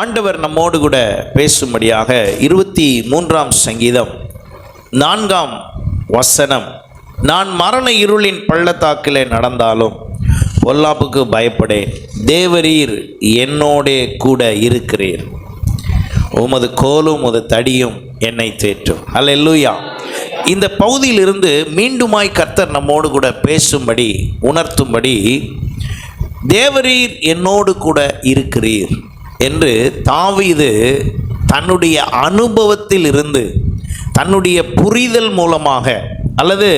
ஆண்டவர் நம்மோடு கூட பேசும்படியாக 23ஆம் சங்கீதம் 4ஆம் வசனம், நான் மரண இருளின் பள்ளத்தாக்கிலே நடந்தாலும் பொல்லாப்புக்கு பயப்படேன், தேவரீர் என்னோடே கூட இருக்கிறீர், உமது கோலும் உமது தடியும் என்னை தேற்றும். அல்லேலூயா. இந்த பகுதியிலிருந்து மீண்டுமாய் கர்த்தர் நம்மோடு கூட பேசும்படி, உணர்த்தும்படி, தேவரீர் என்னோடு கூட இருக்கிறீர் என்று தாவீது தன்னுடைய அனுபவத்தில் இருந்து, தன்னுடைய புரிதல் மூலமாக, அல்லது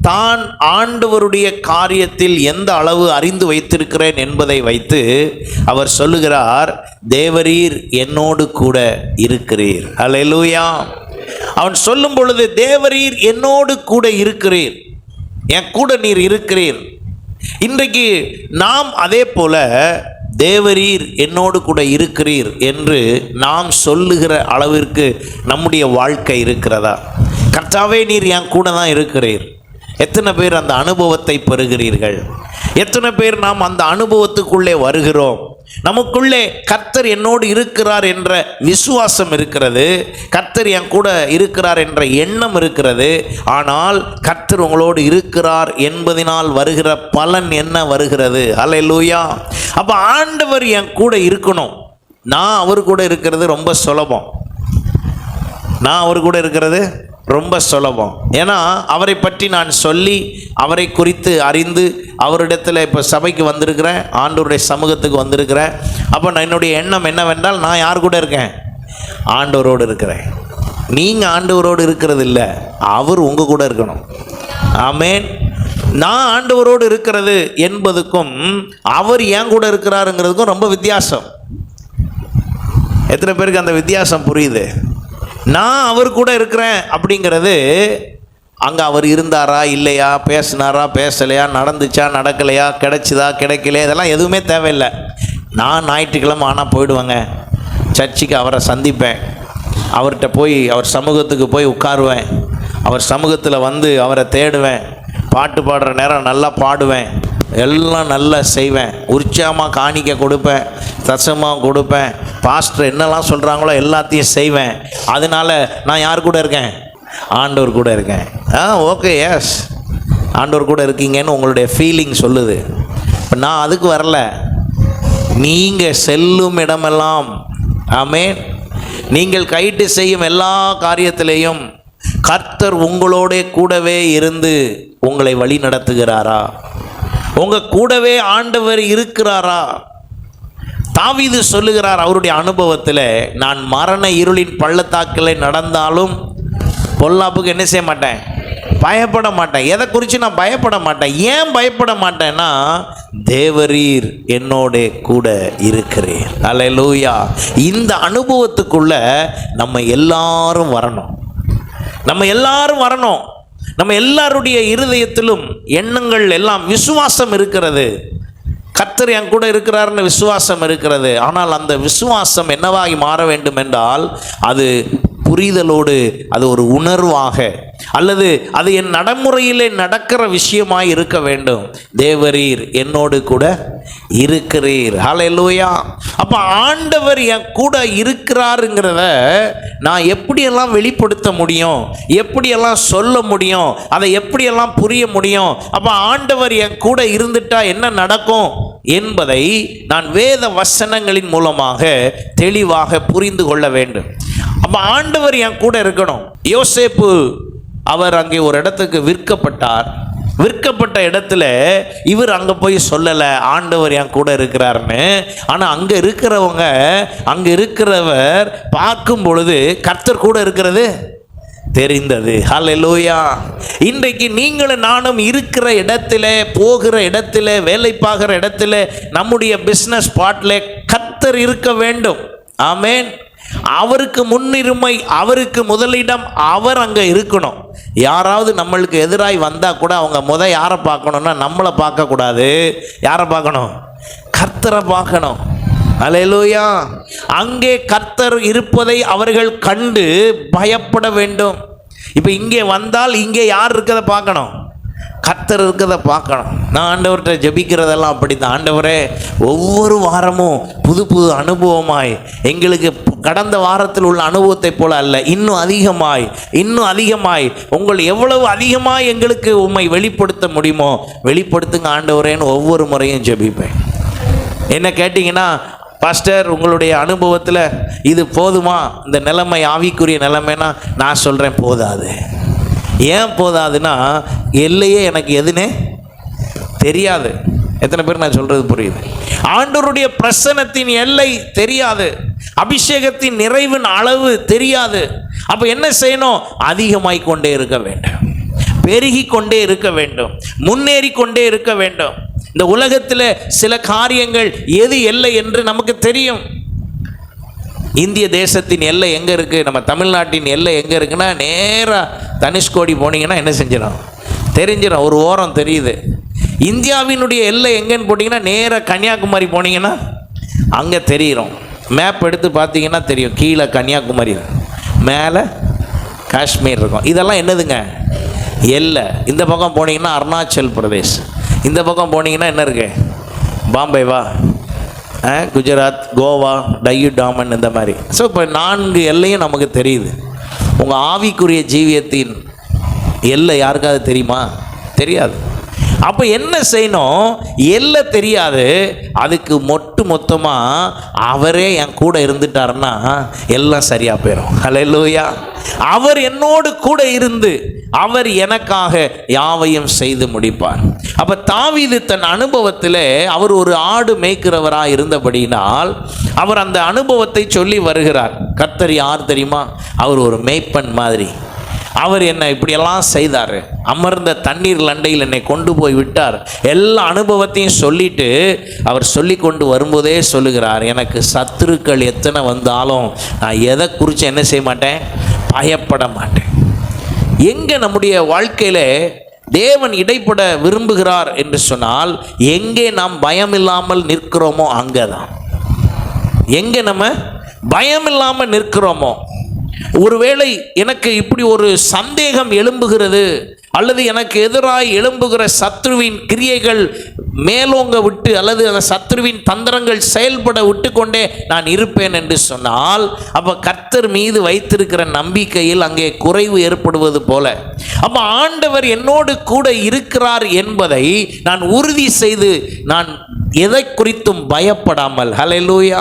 தான் ஆண்டவருடைய காரியத்தில் எந்த அளவு அறிந்து வைத்திருக்கிறேன் என்பதை வைத்து அவர் சொல்லுகிறார், தேவரீர் என்னோடு கூட இருக்கிறீர். அல்லேலூயா. அவன் சொல்லும் பொழுது, தேவரீர் என்னோடு கூட இருக்கிறீர், என் கூட நீர் இருக்கிறீர். இன்றைக்கு நாம் அதே போல தேவரீர் என்னோடு கூட இருக்கிறீர் என்று நாம் சொல்லுகிற அளவிற்கு நம்முடைய வாழ்க்கை இருக்கிறதா? கர்த்தாவே நீர் என் கூட தான் இருக்கிறீர். எத்தனை பேர் அந்த அனுபவத்தை பெறுகிறீர்கள்? எத்தனை பேர் நாம் அந்த அனுபவத்துக்குள்ளே வருகிறோம்? நமக்குள்ளே கர்த்தர் என்னோடு இருக்கிறார் என்ற விசுவாசம் இருக்கிறது, கர்த்தர் என் கூட இருக்கிறார் என்ற எண்ணம் இருக்கிறது. ஆனால் கர்த்தர் உங்களோடு இருக்கிறார் என்பதனால் வருகிற பலன் என்ன வருகிறது? அல்லேலூயா. அப்போ ஆண்டவர் என் கூட இருக்கணும். நான் அவர் கூட இருக்கிறது ரொம்ப சுலபம். நான் அவர் கூட இருக்கிறது ரொம்ப சுலபம். ஏன்னா அவரை பற்றி நான் சொல்லி, அவரை குறித்து அறிந்து, அவரிடத்தில் இப்போ சபைக்கு வந்திருக்கிறேன், ஆண்டவருடைய சமூகத்துக்கு வந்திருக்கிறேன். அப்போ என்னுடைய எண்ணம் என்னவென்றால், நான் யார் கூட இருக்கேன்? ஆண்டவரோடு இருக்கிறேன். நீங்கள் ஆண்டவரோடு இருக்கிறது இல்லை, அவர் உங்கள் கூட இருக்கணும். ஆமென். நான் ஆண்டவரோடு இருக்கிறது என்பதுக்கும் அவர் ஏன் கூட இருக்கிறாருங்கிறதுக்கும் ரொம்ப வித்தியாசம். எத்தனை பேருக்கு அந்த வித்தியாசம் புரியுது? நான் அவர் கூட இருக்கிறேன் அப்படிங்கிறது, அங்கே அவர் இருந்தாரா இல்லையா, பேசினாரா பேசலையா, நடந்துச்சா நடக்கலையா, கிடைச்சிதா கிடைக்கலையா, இதெல்லாம் எதுவுமே தேவையில்லை. நான் ஞாயிற்றுக்கிழமை ஆனால் போயிடுவேங்க, சர்ச்சுக்கு அவரை சந்திப்பேன், அவர்கிட்ட போய் அவர் சமூகத்துக்கு போய் உட்காருவேன், அவர் சமூகத்தில் வந்து அவரை தேடுவேன், பாட்டு பாடுற நேரம் நல்லா பாடுவேன், எல்லாம் நல்லா செய்வேன், உற்சாகமாக காணிக்க கொடுப்பேன், தசமாக கொடுப்பேன், பாஸ்டர் என்னெல்லாம் சொல்கிறாங்களோ எல்லாத்தையும் செய்வேன். அதனால் நான் யார் கூட இருக்கேன்? ஆண்டவர் கூட இருக்கேன். ஓகே, எஸ், ஆண்டவர் கூட இருக்கீங்கன்னு உங்களுடைய ஃபீலிங் சொல்லுது. இப்போ நான் அதுக்கு வரல. நீங்கள் செல்லும் இடமெல்லாம், ஆமென், நீங்கள் கைட்டு செய்யும் எல்லா காரியத்திலேயும் கர்த்தர் உங்களோட கூடவே இருந்து உங்களை வழி நடத்துகிறாரா? உங்கள் கூடவே ஆண்டவர் இருக்கிறாரா? தாவீது சொல்லுகிறார் அவருடைய அனுபவத்தில், நான் மரண இருளின் பள்ளத்தாக்கில் நடந்தாலும் பொல்லாப்புக்கு என்ன செய்ய மாட்டேன்? பயப்பட மாட்டேன். எதை குறித்து நான் பயப்பட மாட்டேன். ஏன் பயப்பட மாட்டேன்னா, தேவரீர் என்னோட கூட இருக்கிறீர். அல்லேலூயா. இந்த அனுபவத்துக்குள்ள நம்ம எல்லாரும் வரணும். நம்ம எல்லாரும் வரணும். நம்ம எல்லாருடைய இருதயத்திலும் எண்ணங்கள் எல்லாம் விசுவாசம் இருக்கிறது. கர்த்தர் என் கூட இருக்கிறார்னு விசுவாசம் இருக்கிறது. ஆனால் அந்த விசுவாசம் என்னவாகி மாற வேண்டும் என்றால், அது புரிதலோடு, அது ஒரு உணர்வாக, அல்லது அது என் நடைமுறையிலே நடக்கிற விஷயமாய் இருக்க வேண்டும். தேவரீர் என்னோடு கூட இருக்கிறீர். ஹல்லேலூயா. அப்போ ஆண்டவர் என் கூட இருக்கிறாருங்கிறத நான் எப்படியெல்லாம் வெளிப்படுத்த முடியும், எப்படியெல்லாம் சொல்ல முடியும், அதை எப்படியெல்லாம் புரிய முடியும்? அப்போ ஆண்டவர் என் கூட இருந்துட்டா என்ன நடக்கும் என்பதை நான் வேத வசனங்களின் மூலமாக தெளிவாக புரிந்து கொள்ள வேண்டும். அப்போ ஆண்டவர் என் கூட இருக்கணும். யோசேப்பு அவர் அங்கே ஒரு இடத்துக்கு விற்கப்பட்டார். விற்கப்பட்ட இடத்துல இவர் அங்கே போய் சொல்லலை ஆண்டவர் என் கூட இருக்கிறாருன்னு. ஆனால் அங்கே இருக்கிறவங்க, அங்கே இருக்கிறவர் பார்க்கும் பொழுது கர்த்தர் கூட இருக்கிறது தெரிந்தது. ஹல்லேலூயா. இன்றைக்கு நீங்களும் நானும் இருக்கிற இடத்துல, போகிற இடத்துல, வேலை பார்க்குற இடத்துல, நம்முடைய பிஸ்னஸ் ஸ்பாட்டில் கர்த்தர் இருக்க வேண்டும். ஆமென். அவருக்கு முன்னுரிமை, அவருக்கு முதலிடம், அவர் அங்கே இருக்கணும். யாராவது நம்மளுக்கு எதிராய் வந்தால் கூட அவங்க யாரை பார்க்கணும்னா நம்மளை பார்க்கக்கூடாது. யாரை பார்க்கணும்? கர்த்தரை பார்க்கணும். அல்லேலூயா. அங்கே கர்த்தர் இருப்பதை அவர்கள் கண்டு பயப்பட வேண்டும். இப்போ இங்கே வந்தால் இங்கே யார் இருக்கிறத பார்க்கணும்? கர்த்தர் இருக்கிறத பார்க்கணும். நான் ஆண்டவர்கிட்ட ஜெபிக்கிறதெல்லாம் அப்படி தான். ஆண்டவரே, ஒவ்வொரு வாரமும் புது புது அனுபவமாய், எங்களுக்கு கடந்த வாரத்தில் உள்ள அனுபவத்தை போல அல்ல, இன்னும் அதிகமாய் உங்கள் எவ்வளவு அதிகமாய் எங்களுக்கு உம்மை வெளிப்படுத்த முடியுமோ வெளிப்படுத்துங்க ஆண்டவரேன்னு ஒவ்வொரு முறையும் ஜெபிப்பேன். என்ன கேட்டிங்கன்னா, பாஸ்டர் உங்களுடைய அனுபவத்தில் இது போதுமா, இந்த நிலைமை ஆவிக்குரிய நிலைமைனா நான் சொல்கிறேன் போதாது. ஏன் போதாதுன்னா, எல்லையே எனக்கு எதுனே தெரியாது. எத்தனை பேர் நான் சொல்கிறது புரியுது? ஆண்டவருடைய பிரசன்னத்தின் எல்லை தெரியாது, அபிஷேகத்தின் நிறைவின் அளவு தெரியாது. அப்போ என்ன செய்யணும்? அதிகமாய் கொண்டே இருக்க வேண்டும், பெருகி கொண்டே இருக்க வேண்டும், முன்னேறி கொண்டே இருக்க வேண்டும். இந்த உலகத்தில் சில காரியங்கள் எது எல்லை என்று நமக்கு தெரியும். இந்திய தேசத்தின் எல்லை எங்கே இருக்குது, நம்ம தமிழ்நாட்டின் எல்லை எங்கே இருக்குன்னா, நேராக தனுஷ்கோடி போனீங்கன்னா என்ன செஞ்சிடும் தெரிஞ்சிடும், ஒரு ஓரம் தெரியுது. இந்தியாவினுடைய எல்லை எங்கேன்னு போட்டிங்கன்னா, நேராக கன்னியாகுமரி போனீங்கன்னா அங்கே தெரியும். மேப் எடுத்து பார்த்தீங்கன்னா தெரியும், கீழே கன்னியாகுமரி, மேலே காஷ்மீர் இருக்கும். இதெல்லாம் என்னதுங்க? எல்லை. இந்த பக்கம் போனீங்கன்னா அருணாச்சல் பிரதேஷ், இந்த பக்கம் போனீங்கன்னா என்ன இருக்கு? பாம்பேவா, குஜராத், கோவா, டையூ டாமன், இந்த மாதிரி. ஸோ இப்போ 4 எல்லையும் நமக்கு தெரியுது. உங்கள் ஆவிக்குரிய ஜீவியத்தின் எல்லை யாருக்காவது தெரியுமா? தெரியாது. அப்போ என்ன செய்யணும்? எல்லை தெரியாது, அதுக்கு மொத்தமாக அவரே என் கூட இருந்துட்டாருன்னா எல்லாம் சரியாக போயிடும். ஹல்லேலூயா. அவர் என்னோடு கூட இருந்து அவர் எனக்காக யாவையும் செய்து முடிப்பார். அப்போ தாவீது தன் அனுபவத்தில் அவர் ஒரு ஆடு மேய்க்கிறவராக இருந்தபடியினால் அவர் அந்த அனுபவத்தை சொல்லி வருகிறார். கர்த்தர் யார் தெரியுமா? அவர் ஒரு மேய்ப்பன் மாதிரி. அவர் என்னை இப்படியெல்லாம் செய்தார், அமர்ந்த தண்ணீர் லண்டையில் என்னை கொண்டு போய் விட்டார். எல்லா அனுபவத்தையும் சொல்லிட்டு அவர் சொல்லி கொண்டு வரும்போதே சொல்லுகிறார், எனக்கு சத்துருக்கள் எத்தனை வந்தாலும் நான் எதை குறித்து என்ன செய்ய மாட்டேன்? பயப்பட மாட்டேன். எங்கே நம்முடைய வாழ்க்கையில் தேவன் இடைப்பட விரும்புகிறார் என்று சொன்னால், எங்கே நாம் பயம் இல்லாமல் நிற்கிறோமோ அங்கே தான். எங்கே நம்ம பயம் இல்லாமல் நிற்கிறோமோ, ஒருவேளை எனக்கு இப்படி ஒரு சந்தேகம் எழும்புகிறது, அல்லது எனக்கு எதிராக எழும்புகிற சத்ருவின் கிரியைகள் மேலோங்க விட்டு, அல்லது அந்த சத்ருவின் தந்திரங்கள் செயல்பட விட்டு கொண்டே நான் இருப்பேன் என்று சொன்னால், அப்போ கர்த்தர் மீது வைத்திருக்கிற நம்பிக்கையில் அங்கே குறைவு ஏற்படுவது போல. அப்போ ஆண்டவர் என்னோடு கூட இருக்கிறார் என்பதை நான் உறுதி செய்து, நான் எதை குறித்தும் பயப்படாமல், ஹல்லேலூயா,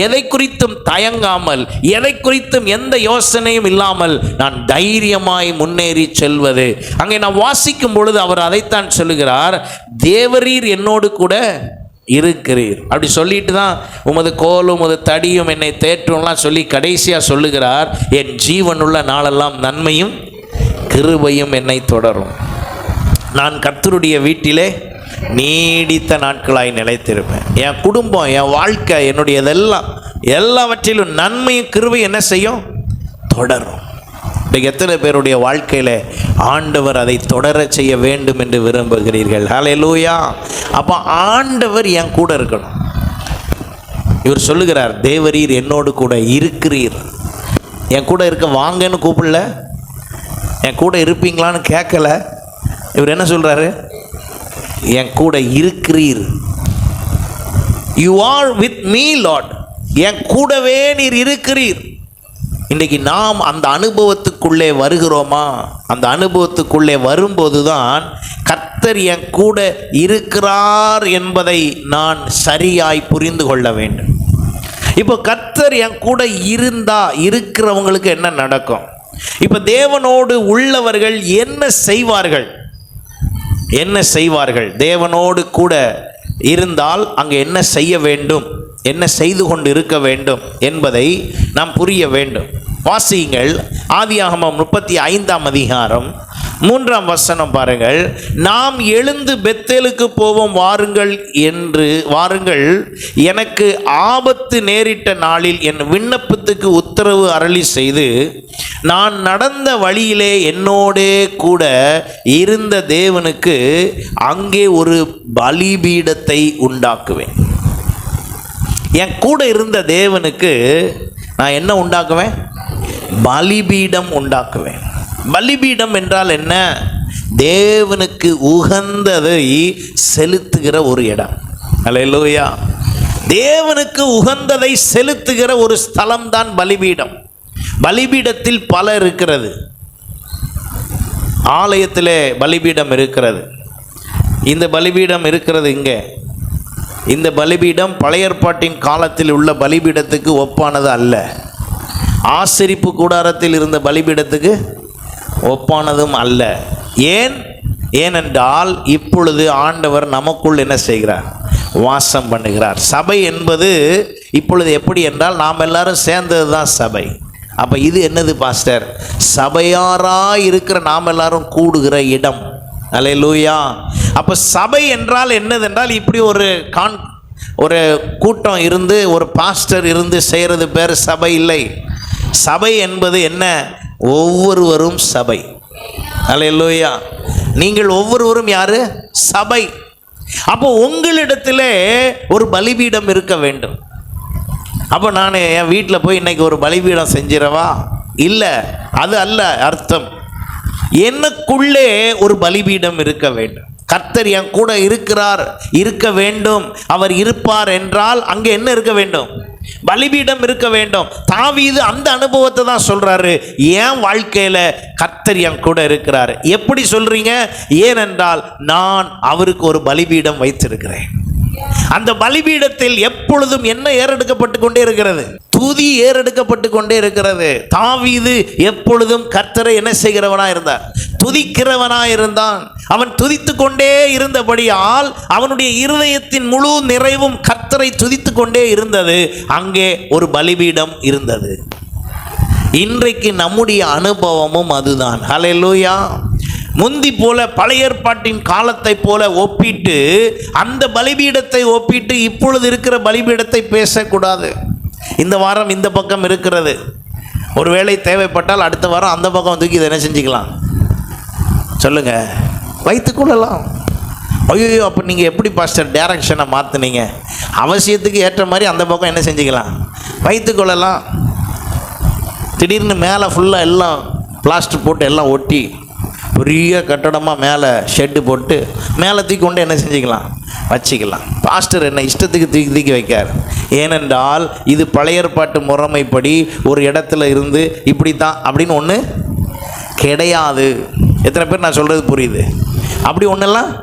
எதை குறித்தும் தயங்காமல், எதை குறித்தும் எந்த யோசனையும் இல்லாமல் நான் தைரியமாய் முன்னேறி செல்வது. அங்கே நான் வாசிக்கும் பொழுது அவர் அதைத்தான் சொல்லுகிறார், தேவரீர் என்னோடு கூட இருக்கிறீர். அப்படி சொல்லிட்டு தான் உமது கோலும் உமது தடியும் என்னை தேற்றும்லாம் சொல்லி கடைசியாக சொல்லுகிறார், என் ஜீவனுள்ள நாளெல்லாம் நன்மையும் கிருபையும் என்னை தொடரும். நான் கர்த்தருடைய வீட்டிலே நீடித்த நாட்களாய் நிலைத்திருப்பேன். என் குடும்பம், என் வாழ்க்கை, என்னுடையதெல்லாம் எல்லாவற்றிலும் நன்மையும் கிருபை என்ன செய்யும்? தொடரும். இன்றைக்கு எத்தனை பேருடைய வாழ்க்கையில் ஆண்டவர் அதை தொடர செய்ய வேண்டும் என்று விரும்புகிறீர்கள்? ஹல்லேலூயா. அப்போ ஆண்டவர் என் கூட இருக்கணும். இவர் சொல்லுகிறார், தேவரீர் என்னோடு கூட இருக்கிறீர். என் கூட இருக்க வாங்கன்னு கூப்பிடல, என் கூட இருப்பீங்களான்னு கேட்கல. இவர் என்ன சொல்கிறாரு? என் கூட இருக்கிறீர். You are with me lord. என் கூடவே நீர் இருக்கிறீர். இன்றைக்கு நாம் அந்த அனுபவத்துக்குள்ளே வருகிறோமா? அந்த அனுபவத்துக்குள்ளே வரும்போது தான் கர்த்தர் என் கூட இருக்கிறார் என்பதை நான் சரியாய் புரிந்து கொள்ள வேண்டும். இப்போ கர்த்தர் என் கூட இருக்கிறவங்களுக்கு என்ன நடக்கும்? இப்போ தேவனோடு உள்ளவர்கள் என்ன செய்வார்கள்? என்ன செய்வார்கள்? தேவனோடு கூட இருந்தால் அங்கே என்ன செய்ய வேண்டும், என்ன செய்து கொண்டு இருக்க வேண்டும் என்பதை நாம் புரிய வேண்டும். வாசியுங்கள், ஆதியாகமம் 35ஆம் அதிகாரம் 3ஆம் வசனம் பாருங்கள். நாம் எழுந்து பெத்தேலுக்கு போவோம், வாருங்கள், எனக்கு ஆபத்து நேரிட்ட நாளில் என் விண்ணப்பத்துக்கு உத்தரவு அருளி செய்து, நான் நடந்த வழியிலே என்னோடே கூட இருந்த தேவனுக்கு அங்கே ஒரு பலிபீடத்தை உண்டாக்குவேன். என் கூட இருந்த தேவனுக்கு நான் என்ன உண்டாக்குவேன்? பலிபீடம் உண்டாக்குவேன். பலிபீடம் என்றால் என்ன? தேவனுக்கு உகந்ததை செலுத்துகிற ஒரு இடம். அல்லேலூயா. தேவனுக்கு உகந்ததை செலுத்துகிற ஒரு ஸ்தலம் தான் பலிபீடம். பலிபீடத்தில் பல இருக்கிறது. ஆலயத்திலே பலிபீடம் இருக்கிறது. இந்த பலிபீடம் இருக்கிறது இங்கே. இந்த பலிபீடம் பழைய ஏற்பாட்டின் காலத்தில் உள்ள பலிபீடத்துக்கு ஒப்பானது அல்ல. ஆசரிப்பு கூடாரத்தில் இருந்த பலிபீடத்துக்கு ஒப்பானதும் அல்ல. ஏனென்றால் இப்பொழுது ஆண்டவர் நமக்குள் என்ன செய்கிறார்? வாசம் பண்ணுகிறார். சபை என்பது இப்பொழுது எப்படி என்றால் நாம் எல்லாரும் சேர்ந்தது தான் சபை. அப்போ இது என்னது பாஸ்டர்? சபையாராக இருக்கிற நாம் எல்லாரும் கூடுகிற இடம். அல்லேலூயா. அப்போ சபை என்றால் என்னதென்றால் இப்படி ஒரு கூட்டம் இருந்து ஒரு பாஸ்டர் இருந்து செய்கிறது பேர் சபை இல்லை. சபை என்பது என்ன? ஒவ்வொருவரும் சபை. அல்லேலூயா. நீங்கள் ஒவ்வொருவரும் யாரு? சபை. அப்போ உங்களிடத்திலே ஒரு பலிபீடம் இருக்க வேண்டும். அப்போ நான் என் வீட்டில் போய் இன்னைக்கு ஒரு பலிபீடம் செஞ்சிடவா? இல்லை, அது அல்ல அர்த்தம். எனக்குள்ளே ஒரு பலிபீடம் இருக்க வேண்டும். கர்த்தர் என் கூட இருக்கிறார், இருக்க வேண்டும். அவர் இருப்பார் என்றால் அங்கே என்ன இருக்க வேண்டும்? பலிபீடம் இருக்க வேண்டும். தாவீது அந்த அனுபவத்தை தான் சொல்றாரு. என் வாழ்க்கையில கர்த்தர் என் கூட இருக்கிறார். எப்படி சொல்றீங்க? ஏனென்றால் நான் அவருக்கு ஒரு பலிபீடம் வைத்திருக்கிறேன். அந்த பலிபீடத்தில் எப்பொழுதும் என்ன ஏறெடுக்கப்பட்டு கொண்டே இருக்கிறது? துதி ஏறெடுக்கப்பட்டு கொண்டே இருக்கிறது. தாவீது எப்பொழுதும் கர்த்தரை என்ன செய்கிறவனா இருந்தார்? துதிக்கிறவனா இருந்தான். அவன் துதித்து கொண்டே இருந்தபடியால் அவனுடைய இருதயத்தின் முழு நிறைவும் கர்த்தரை துதித்து கொண்டே இருந்தது. அங்கே ஒரு பலிபீடம் இருந்தது. இன்றைக்கு நம்முடைய அனுபவமும் அதுதான். ஹல்லேலூயா. முந்தி போல பழைய ஏற்பாட்டின் காலத்தை போல ஒப்பிட்டு அந்த பலிபீடத்தை ஒப்பிட்டு இப்பொழுது இருக்கிற பலிபீடத்தை பேசக்கூடாது. இந்த வாரம் இந்த பக்கம் இருக்கிறது, ஒருவேளை தேவைப்பட்டால் அடுத்த வாரம் அந்த பக்கம் தூக்கி இதை என்ன செஞ்சுக்கலாம்? சொல்லுங்க, வைத்துக்கொள்ளலாம். ஐயோ, அப்போ நீங்கள் எப்படி பாஸ்டர் டைரக்ஷனை மாற்றினீங்க? அவசியத்துக்கு ஏற்ற மாதிரி அந்த பக்கம் என்ன செஞ்சுக்கலாம்? வைத்துக்கொள்ளலாம். திடீர்னு மேலே ஃபுல்லாக எல்லாம் பிளாஸ்டர் போட்டு எல்லாம் ஒட்டி பெரிய கட்டடமாக மேலே ஷெட்டு போட்டு மேலே தூக்கி கொண்டு என்ன செஞ்சுக்கலாம்? வச்சுக்கலாம். பாஸ்டர் என்ன இஷ்டத்துக்கு தூக்கி வைக்கார். ஏனென்றால் இது பழைய ஏற்பாட்டு முறைமைப்படி ஒரு இடத்துல இருந்து இப்படி தான் அப்படின்னு ஒன்று கிடையாது. எத்தனை பேர் நான் சொல்கிறது புரியுது? அப்படி ஒன்றெல்லாம்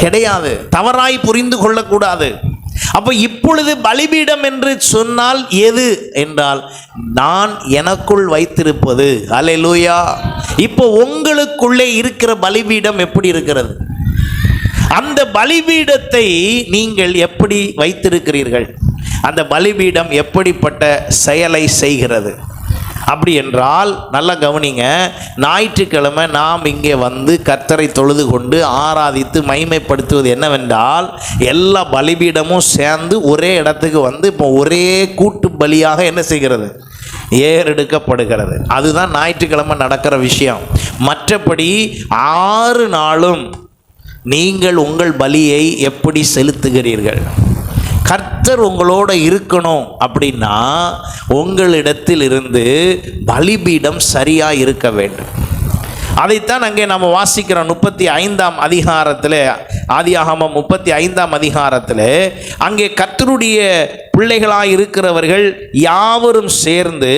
கிடையாது. தவறாய் புரிந்து கொள்ளக்கூடாது. அப்போ இப்பொழுது பலிபீடம் என்று சொன்னால் எது என்றால் நான் எனக்குள் வைத்திருப்பது. அல்லேலூயா. இப்போ உங்களுக்குள்ளே இருக்கிற பலிபீடம் எப்படி இருக்கிறது? அந்த பலிபீடத்தை நீங்கள் எப்படி வைத்திருக்கிறீர்கள்? அந்த பலிபீடம் எப்படிப்பட்ட செயலை செய்கிறது? அப்படி என்றால் நல்லா கவனிங்க. ஞாயிற்றுக்கிழமை நாம் இங்கே வந்து கர்த்தரை தொழுது கொண்டு ஆராதித்து மகிமைப்படுத்துவது என்னவென்றால் எல்லா பலிபீடமும் சேர்ந்து ஒரே இடத்துக்கு வந்து இப்போ ஒரே கூட்டு பலியாக என்ன செய்கிறது? ஏறெடுக்கப்படுகிறது. அதுதான் ஞாயிற்றுக்கிழமை நடக்கிற விஷயம். மற்றபடி 6 நாளும் நீங்கள் உங்கள் பலியை எப்படி செலுத்துகிறீர்கள்? கர்த்தர் உங்களோட இருக்கணும் அப்படின்னா உங்களிடத்தில் இருந்து பலிபீடம் சரியாக இருக்க வேண்டும். அதைத்தான் அங்கே நம்ம வாசிக்கிறோம். 35ஆம் அதிகாரத்தில், ஆதியாகமம் 35ஆம் அதிகாரத்தில் அங்கே கர்த்தருடைய பிள்ளைகளாக இருக்கிறவர்கள் யாவரும் சேர்ந்து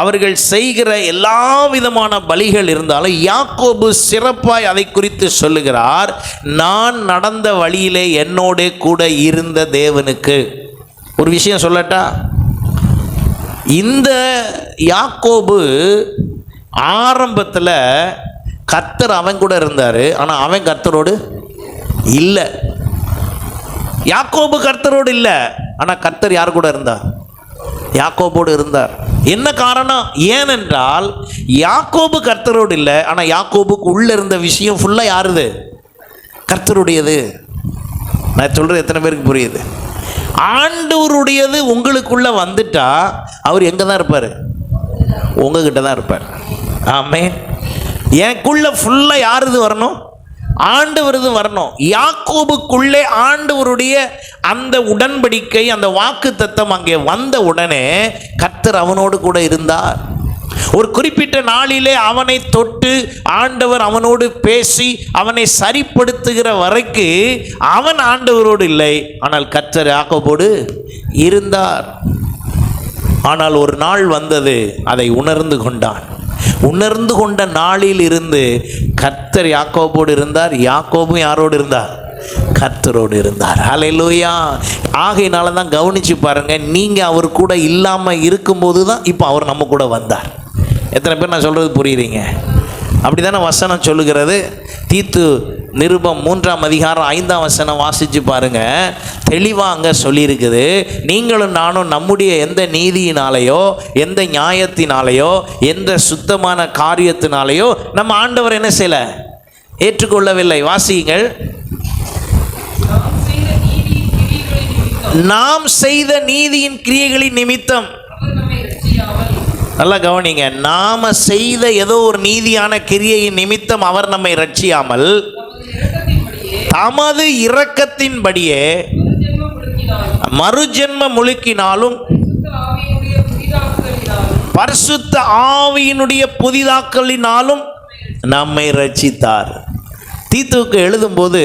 அவர்கள் செய்கிற எல்லா விதமான பலிகள் இருந்தாலும் யாக்கோபு சிறப்பாய் அதை குறித்து சொல்லுகிறார். நான் நடந்த வழியிலே என்னோட கூட இருந்த தேவனுக்கு. ஒரு விஷயம் சொல்லட்டா, இந்த யாக்கோபு ஆரம்பத்தில் கர்த்தர் அவன் கூட இருந்தார், ஆனால் அவன் கர்த்தரோடு இல்லை. யாக்கோபு கர்த்தரோடு இல்லை, ஆனால் கர்த்தர் யார் கூட இருந்தார்? யாக்கோபோடு இருந்தார். என்ன காரணம்? ஏனென்றால் யாக்கோபு கர்த்தரோடு இல்லை, ஆனால் யாக்கோபுக்கு உள்ள இருந்த விஷயம் ஃபுல்லாக யாருது? கர்த்தருடையது. நான் சொல்கிறது எத்தனை பேருக்கு புரியுது? ஆண்டவருடையது உங்களுக்குள்ள வந்துட்டா அவர் எங்கே தான் இருப்பார்? உங்ககிட்ட தான் இருப்பார். ஆமென். எனக்குள்ள ஃபுல்லாக யாருது வரணும்? ஆண்டவரது வரணும். யாக்கோபுக்குள்ளே ஆண்டவருடைய அந்த உடன்படிக்கை, அந்த வாக்கு தத்தம் அங்கே வந்த உடனே கர்த்தர் அவனோடு கூட இருந்தார். ஒரு குறிப்பிட்ட நாளிலே அவனை தொட்டு ஆண்டவர் அவனோடு பேசி அவனை சரிப்படுத்துகிற வரைக்கும் அவன் ஆண்டவரோடு இல்லை. ஆனால் கர்த்தர் யாக்கோபோடு இருந்தார். ஆனால் ஒரு நாள் வந்தது, அதை உணர்ந்து கொண்டான். உணர்ந்து கொண்ட நாளில் இருந்து கர்த்தர் யாக்கோபோடு இருந்தார். யாக்கோபும் யாரோடு இருந்தார்? கர்த்தரோடு இருந்தார். ஹல்லேலூயா. ஆகையினால தான் கவனிச்சு பாருங்க, நீங்க அவர் கூட இல்லாம இருக்கும்போது தான் இப்போ அவர் நம்ம கூட வந்தார். எத்தனை பேர் நான் சொல்றது புரியுறீங்க? அப்படிதானே வசனம் சொல்லுகிறது. தீத்து நிருபம் 3ஆம் அதிகாரம் 5ஆம் வசனம் வாசிச்சு பாருங்க. தெளிவாக அங்கே சொல்லியிருக்குது, நீங்களும் நானும் நம்முடைய எந்த நீதியினாலேயோ எந்த நியாயத்தினாலேயோ எந்த சுத்தமான காரியத்தினாலேயோ நம்ம ஆண்டவர் என்ன செய்யல? ஏற்றுக்கொள்ளவில்லை. வாசியுங்கள். நாம் செய்த நீதியின் கிரியைகளின் நிமித்தம். நல்லா கவனிங்க. நாம செய்த ஏதோ ஒரு நீதியான கிரியையின் நிமித்தம் அவர் நம்மை ரட்சியாமல் தமது இரக்கத்தின்படியே மறுஜென்ம முழுக்கினாலும் பரிசுத்த ஆவியினுடைய புதிதாக்கலினாலும் நம்மை ரட்சித்தார். தீத்துவுக்கு எழுதும்போது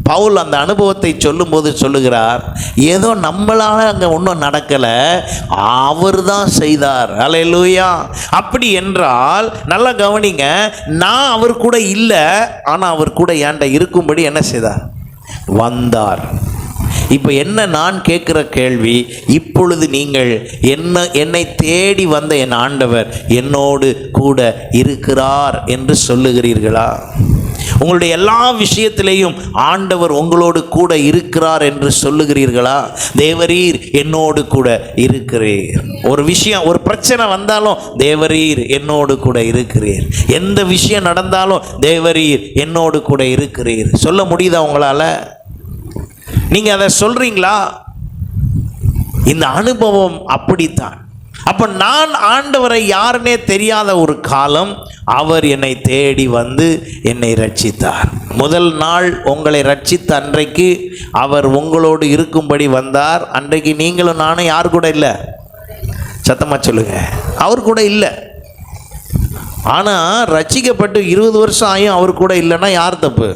பவுல் அந்த அனுபவத்தை சொல்லும்போது சொல்லுகிறார், ஏதோ நம்மளால அங்கே ஒன்றும் நடக்கலை, அவர் தான் செய்தார். அல்லேலூயா. அப்படி என்றால் நல்லா கவனிங்க, நான் அவர் கூட இல்லை, ஆனால் அவர் கூட ஏன்ட இருக்கும்படி என்ன செய்தார்? வந்தார். இப்போ என்ன நான் கேட்குற கேள்வி, இப்பொழுது நீங்கள் என்னை தேடி வந்த என் ஆண்டவர் என்னோடு கூட இருக்கிறார் என்று சொல்லுகிறீர்களா? உங்களுடைய எல்லா விஷயத்திலேயும் ஆண்டவர் உங்களோடு கூட இருக்கிறார் என்று சொல்லுகிறீர்களா? தேவரீர் என்னோடு கூட இருக்கிறீர். ஒரு விஷயம், ஒரு பிரச்சனை வந்தாலும் தேவரீர் என்னோடு கூட இருக்கிறீர். எந்த விஷயம் நடந்தாலும் தேவரீர் என்னோடு கூட இருக்கிறீர். சொல்ல முடியுதா உங்களால? நீங்க அதை சொல்றீங்களா? இந்த அனுபவம் அப்படித்தான். அப்ப நான் ஆண்டவரை யாருன்னே தெரியாத ஒரு காலம் அவர் என்னை தேடி வந்து என்னை ரட்சித்தார். முதல் நாள் உங்களை ரட்சித்த அன்றைக்கு அவர் உங்களோடு இருக்கும்படி வந்தார். அன்றைக்கு நீங்களும் நானும் யார் கூட இல்லை? சத்தமா சொல்லுங்க, அவர் கூட இல்லை. ஆனா ரட்சிக்கப்பட்டு 20 வருஷம் ஆயும் அவர் கூட இல்லைன்னா யார் தப்பு?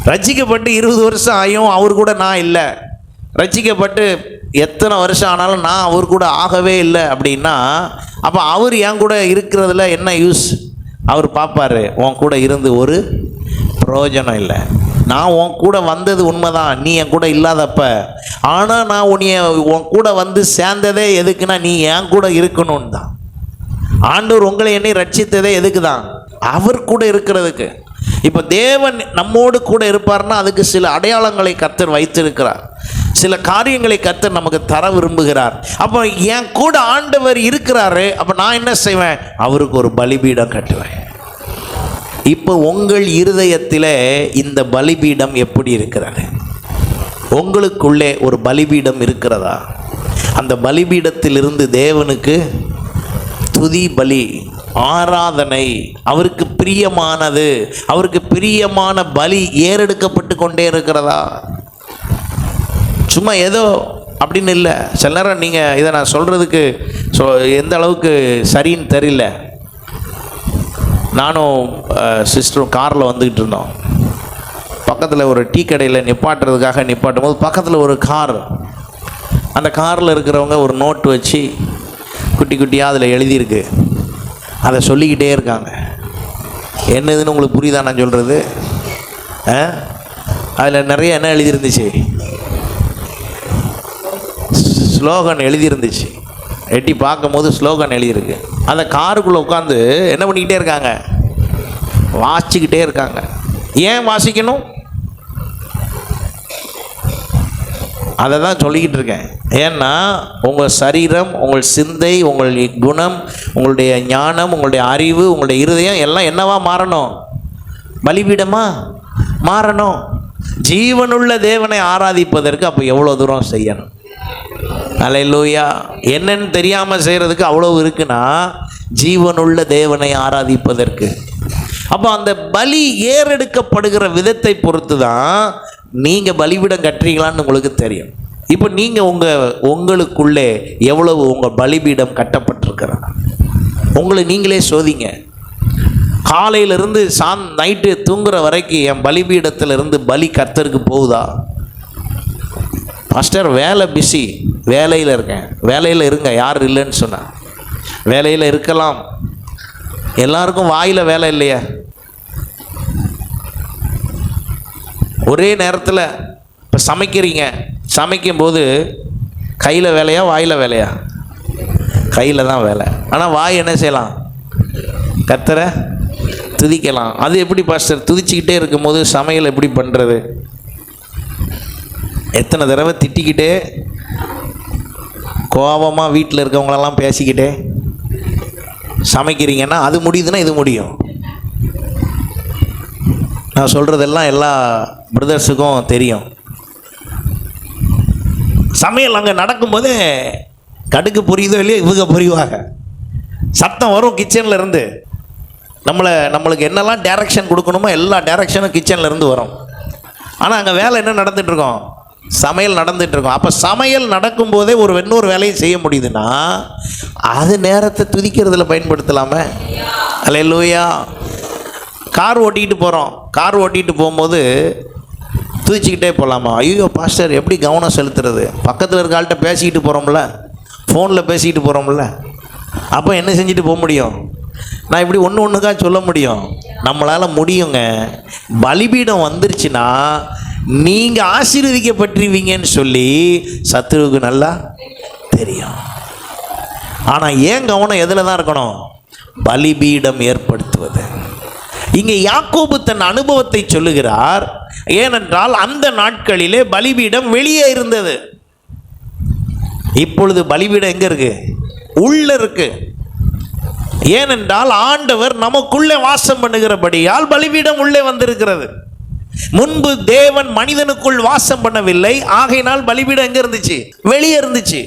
ரட்சிக்கப்பட்டு 20 வருஷம் ஆயும் அவர் கூட நான் இல்லை, ரட்சிக்கப்பட்டு எத்தனை வருஷம் ஆனாலும் நான் அவர் கூட ஆகவே இல்லை அப்படின்னா, அப்போ அவர் என் கூட இருக்கிறதுல என்ன யூஸ்? அவர் பார்ப்பாரு, உன் கூட இருந்து ஒரு பிரயோஜனம் இல்லை. நான் உன் கூட வந்தது உண்மைதான், நீ என் கூட இல்லாதப்ப. ஆனால் நான் உன் கூட வந்து சேர்ந்ததே எதுக்குன்னா நீ என் கூட இருக்கணும்னு தான். ஆண்டவர் உங்களை என்னை ரட்சித்ததே எதுக்கு தான்? அவர் கூட இருக்கிறதுக்கு. இப்போ தேவன் நம்மோடு கூட இருப்பார்னா அதுக்கு சில அடையாளங்களை கர்த்தர் வைத்திருக்கிறார், சில காரியங்களை கர்த்தர் நமக்கு தர விரும்புகிறார். அப்போ என் கூட ஆண்டவர் இருக்கிறாரு, அப்போ நான் என்ன செய்வேன்? அவருக்கு ஒரு பலிபீடம் கட்டுவேன். இப்போ உங்கள் இருதயத்தில் இந்த பலிபீடம் எப்படி இருக்கிறது? உங்களுக்குள்ளே ஒரு பலிபீடம் இருக்கிறதா? அந்த பலிபீடத்திலிருந்து தேவனுக்கு துதி பலி, ஆராதனை, அவருக்கு பிரியமானது, அவருக்கு பிரியமான பலி ஏறெடுக்கப்பட்டு கொண்டே இருக்கிறதா? சும்மா ஏதோ அப்படின்னு இல்லை. சில நேரம் நீங்கள் இதை நான் சொல்கிறதுக்கு எந்த அளவுக்கு சரின்னு தெரியல. நானும் சிஸ்டரும் காரில் வந்துக்கிட்டு இருந்தோம். பக்கத்தில் ஒரு டீ கடையில் நிப்பாட்டுறதுக்காக நிப்பாட்டும் போது பக்கத்தில் ஒரு கார், அந்த காரில் இருக்கிறவங்க ஒரு நோட்டு வச்சு குட்டி குட்டியாக அதில் எழுதியிருக்கு. அதை சொல்லிக்கிட்டே இருக்காங்க. என்னதுன்னு உங்களுக்கு புரியுதா நான் சொல்கிறது? அதில் நிறைய என்ன எழுதியிருந்துச்சு? ஸ்லோகன் எழுதியிருந்துச்சு. எட்டி பார்க்கும் போது ஸ்லோகன் எழுதியிருக்கு. அந்த காருக்குள்ளே உட்காந்து என்ன பண்ணிக்கிட்டே இருக்காங்க? வாசிச்சுக்கிட்டே இருக்காங்க. ஏன் வாசிக்கணும்? அதை தான் சொல்லிக்கிட்டு இருக்கேன். ஏன்னா உங்கள் சரீரம், உங்கள் சிந்தை, உங்கள் குணம், உங்களுடைய ஞானம், உங்களுடைய அறிவு, உங்களுடைய இருதயம் எல்லாம் என்னவா மாறணும்? பலிபீடமா மாறணும். ஜீவனுள்ள தேவனை ஆராதிப்பதற்கு அப்போ எவ்வளோ தூரம் செய்யணும்? அல்லேலூயா. என்னன்னு தெரியாமல் செய்கிறதுக்கு அவ்வளோ இருக்குன்னா ஜீவனுள்ள தேவனை ஆராதிப்பதற்கு. அப்போ அந்த பலி ஏறெடுக்கப்படுகிற விதத்தை பொறுத்து தான் நீங்கள் பலிபீடம் கட்டுறீங்களான்னு உங்களுக்கு தெரியும். இப்போ நீங்கள் உங்களுக்குள்ளே எவ்வளவு உங்கள் பலிபீடம் கட்டப்பட்டிருக்கிறார் உங்களை நீங்களே சோதிங்க. காலையிலிருந்து நைட்டு தூங்குற வரைக்கும் என் பலிபீடத்திலிருந்து பலி கர்த்தருக்கு போகுதா? பாஸ்டர் வேலை பிஸி, வேலையில் இருக்கேன். வேலையில் இருங்க, யார் இல்லைன்னு சொன்னேன். வேலையில் இருக்கலாம், எல்லாருக்கும் வாயில் வேலை இல்லையா? ஒரே நேரத்தில் இப்போ சமைக்கிறீங்க, சமைக்கும்போது கையில் வேலையா வாயில் வேலையா? கையில் தான் வேலை. ஆனால் வாய் என்ன செய்யலாம்? கர்த்தரை துதிக்கலாம். அது எப்படி பாஸ்டர்? துதிச்சுக்கிட்டே இருக்கும்போது சமையல் எப்படி பண்ணுறது? எத்தனை தடவை திட்டிக்கிட்டே கோபமாக வீட்டில் இருக்கவங்களெல்லாம் பேசிக்கிட்டே சமைக்கிறீங்கன்னா அது முடியுதுன்னா இது முடியும். நான் சொல்கிறதெல்லாம் எல்லா பிரதர்ஸுக்கும் தெரியும். சமையல் அங்கே நடக்கும்போதே கடுக்கு புரியுதோ இல்லையோ இவங்க புரிவாங்க. சத்தம் வரும் கிச்சனில் இருந்து. நம்மளுக்கு என்னெல்லாம் டைரக்ஷன் கொடுக்கணுமோ எல்லா டைரக்ஷனும் கிச்சனில் இருந்து வரும். ஆனால் அங்கே வேலை என்ன நடந்துகிட்ருக்கோம்? சமையல் நடந்துகிட்ருக்கோம். அப்போ சமையல் நடக்கும்போதே இன்னொரு வேலையை செய்ய முடியுதுன்னா அது நேரத்தை துதிக்கிறதுல பயன்படுத்தலாமே. அல்லேலூயா. கார் ஓட்டிக்கிட்டு போகிறோம், கார் ஓட்டிகிட்டு போகும்போது துதிச்சுக்கிட்டே போகலாமா? ஐயோ பாஸ்டர் எப்படி கவனம் செலுத்துறது? பக்கத்தில் இருக்க ஆள்கிட்ட பேசிக்கிட்டு போகிறோம்ல, ஃபோனில் பேசிக்கிட்டு போகிறோம்ல, அப்போ என்ன செஞ்சுட்டு போக முடியும்? நான் இப்படி ஒன்றுக்காக சொல்ல முடியும், நம்மளால் முடியுங்க. பலிபீடம் வந்துருச்சுன்னா நீங்கள் ஆசீர்வதிக்கப்பட்டிருவீங்கன்னு சொல்லி சத்துருவுக்கு நல்லா தெரியும். ஆனால் ஏன் கவனம் எதில் தான் இருக்கணும்? பலிபீடம் ஏற்படுத்துவது. இங்கே யாக்கோபு தன் அனுபவத்தை சொல்லுகிறார். ஏனென்றால் அந்த நாட்களிலே பலிபீடம் வெளியே இருந்தது. இப்பொழுது பலிபீடம் எங்கே இருக்கு? உள்ள இருக்கு. ஏனென்றால் ஆண்டவர் நமக்குள்ளே வாசம் பண்ணுகிறபடியால் பலிபீடம் உள்ளே வந்திருக்கிறது. முன்பு தேவன் மனிதனுக்குள் வாசம் பண்ணவில்லை, ஆகையினால் பலிபீடம் எங்க இருந்துச்சு? வெளியே இருந்துச்சு.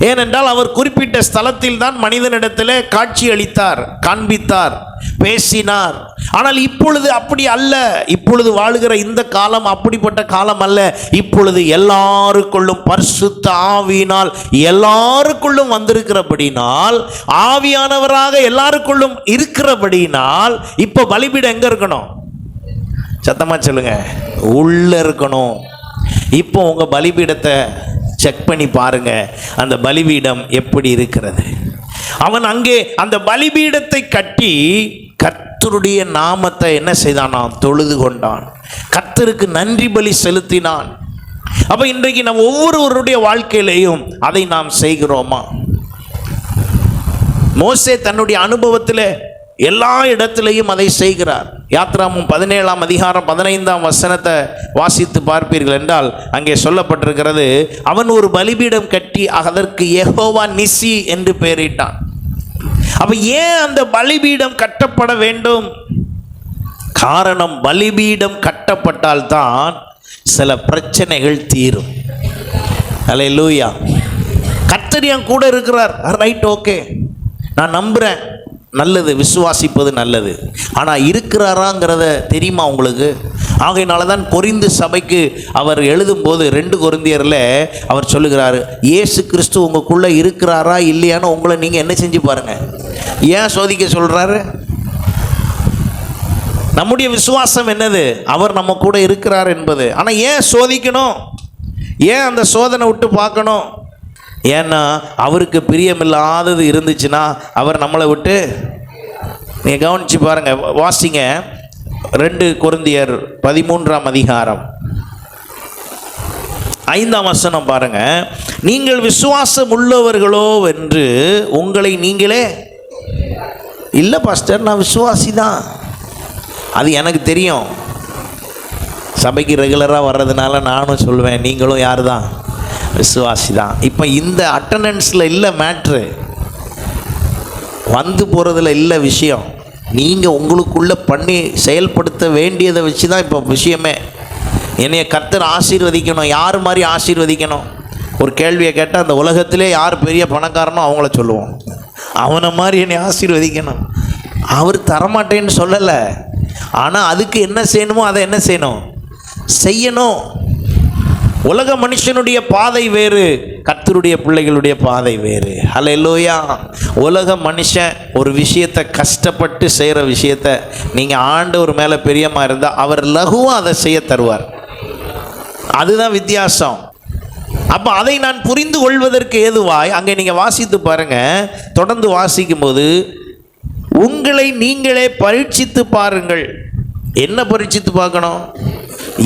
ஏனென்றால் அவர் குறிப்பிட்ட ஸ்தலத்தில் தான் மனிதனிடத்தில் காட்சி அளித்தார், காண்பித்தார், பேசினார். ஆனால் இப்பொழுது அப்படி அல்ல. இப்பொழுது வாழுகிற இந்த காலம் அப்படிப்பட்ட காலம் அல்ல. இப்பொழுது எல்லாருக்குள்ளும் பரிசுத்த ஆவியினால் எல்லாருக்குள்ளும் வந்திருக்கிறபடினால், ஆவியானவராக எல்லாருக்குள்ளும் இருக்கிறபடினால் இப்போ பலிபீடம் எங்க இருக்கணும்? சத்தமா சொல்லுங்க, உள்ள இருக்கணும். இப்போ உங்க பலிபீடத்தை செக் பண்ணி பாருங்க, அந்த பலிபீடம் எப்படி இருக்கிறது. அவன் அங்கே அந்த பலிபீடத்தை கட்டி கர்த்தருடைய நாமத்தை என்ன செய்தானாம்? தொழுது கொண்டான். கர்த்தருக்கு நன்றி பலி செலுத்தினான். அப்ப இன்றைக்கு நம்ம ஒவ்வொருவருடைய வாழ்க்கையிலையும் அதை நாம் செய்கிறோமா? மோசே தன்னுடைய அனுபவத்தில் எல்லா இடத்திலையும் அதை செய்கிறார். யாத்ராமம் 17ஆம் அதிகாரம் 15ஆம் வசனத்தை வாசித்து பார்ப்பீர்கள் என்றால் அங்கே சொல்லப்பட்டிருக்கிறது, அவன் ஒரு பலிபீடம் கட்டி அதற்கு யெகோவா நிசி என்று பெயரிட்டான். அப்ப ஏன் அந்த பலிபீடம் கட்டப்பட வேண்டும்? காரணம், பலிபீடம் கட்டப்பட்டால் தான் சில பிரச்சனைகள் தீரும். அல்லேலூயா. கர்த்தர் என் கூட இருக்கிறார், ரைட், ஓகே, நான் நம்புறேன், நல்லது, விசுவாசிப்பது நல்லது. ஆனால் இருக்கிறாராங்கிறத தெரியுமா உங்களுக்கு? ஆகையினால தான் கொரிந்து சபைக்கு அவர் எழுதும்போது 2 கொரிந்தியரில் அவர் சொல்லுகிறாரு, இயேசு கிறிஸ்து உங்களுக்குள்ளே இருக்கிறாரா இல்லையான்னு உங்களை நீங்கள் என்ன செஞ்சு பாருங்கள். ஏன் சோதிக்க சொல்கிறாரு? நம்முடைய விசுவாசம் என்னது? அவர் நம்ம கூட இருக்கிறார் என்பது. ஆனால் ஏன் சோதிக்கணும்? ஏன் அந்த சோதனை விட்டு பார்க்கணும்? ஏன்னா அவருக்கு பிரியமில்லாதது இருந்துச்சுன்னா அவர் நம்மளை விட்டு, நீங்கள் கவனித்து பாருங்கள், வாசிங்க 2 கொரிந்தியர் 13ஆம் அதிகாரம் 5ஆம் வசனம் பாருங்க. நீங்கள் விசுவாசம் உள்ளவர்களோ என்று உங்களை நீங்களே, இல்லை பாஸ்டர் நான் விசுவாசி தான், அது எனக்கு தெரியும், சபைக்கு ரெகுலராக வர்றதுனால நானும் சொல்லுவேன், நீங்களும் யார் தான்? விசுவாசி தான். இப்போ இந்த அட்டண்டன்ஸில் இல்லை மேட்ரு, வந்து போகிறதுல இல்லை விஷயம். நீங்கள் உங்களுக்குள்ளே பண்ணி செயல்படுத்த வேண்டியதை வச்சு தான் இப்போ விஷயமே. என்னைய கர்த்தர் ஆசீர்வதிக்கணும். யார் மாதிரி ஆசீர்வதிக்கணும்? ஒரு கேள்வியை கேட்டால் அந்த உலகத்திலே யார் பெரிய பணக்காரனோ அவங்கள சொல்லுவோம். அவனை மாதிரி என்னை ஆசீர்வதிக்கணும். அவர் தரமாட்டேன்னு சொல்லலை, ஆனால் அதுக்கு என்ன செய்யணுமோ அதை என்ன செய்யணும்? செய்யணும். உலக மனுஷனுடைய பாதை வேறு, கர்த்தருடைய பிள்ளைகளுடைய பாதை வேறு. ஹல்லேலூயா. உலக மனுஷன் ஒரு விஷயத்தை கஷ்டப்பட்டு செய்கிற விஷயத்தை நீங்கள் ஆண்டவர் மேலே பிரியமா இருந்தால் அவர் லகுவாக அதை செய்ய தருவார். அதுதான் வித்தியாசம். அப்போ அதை நான் புரிந்து கொள்வதற்கு ஏதுவாய் அங்கே நீங்கள் வாசித்து பாருங்கள். தொடர்ந்து வாசிக்கும் போது, உங்களை நீங்களே பரீட்சித்து பாருங்கள். என்ன பரீட்சித்து பார்க்கணும்?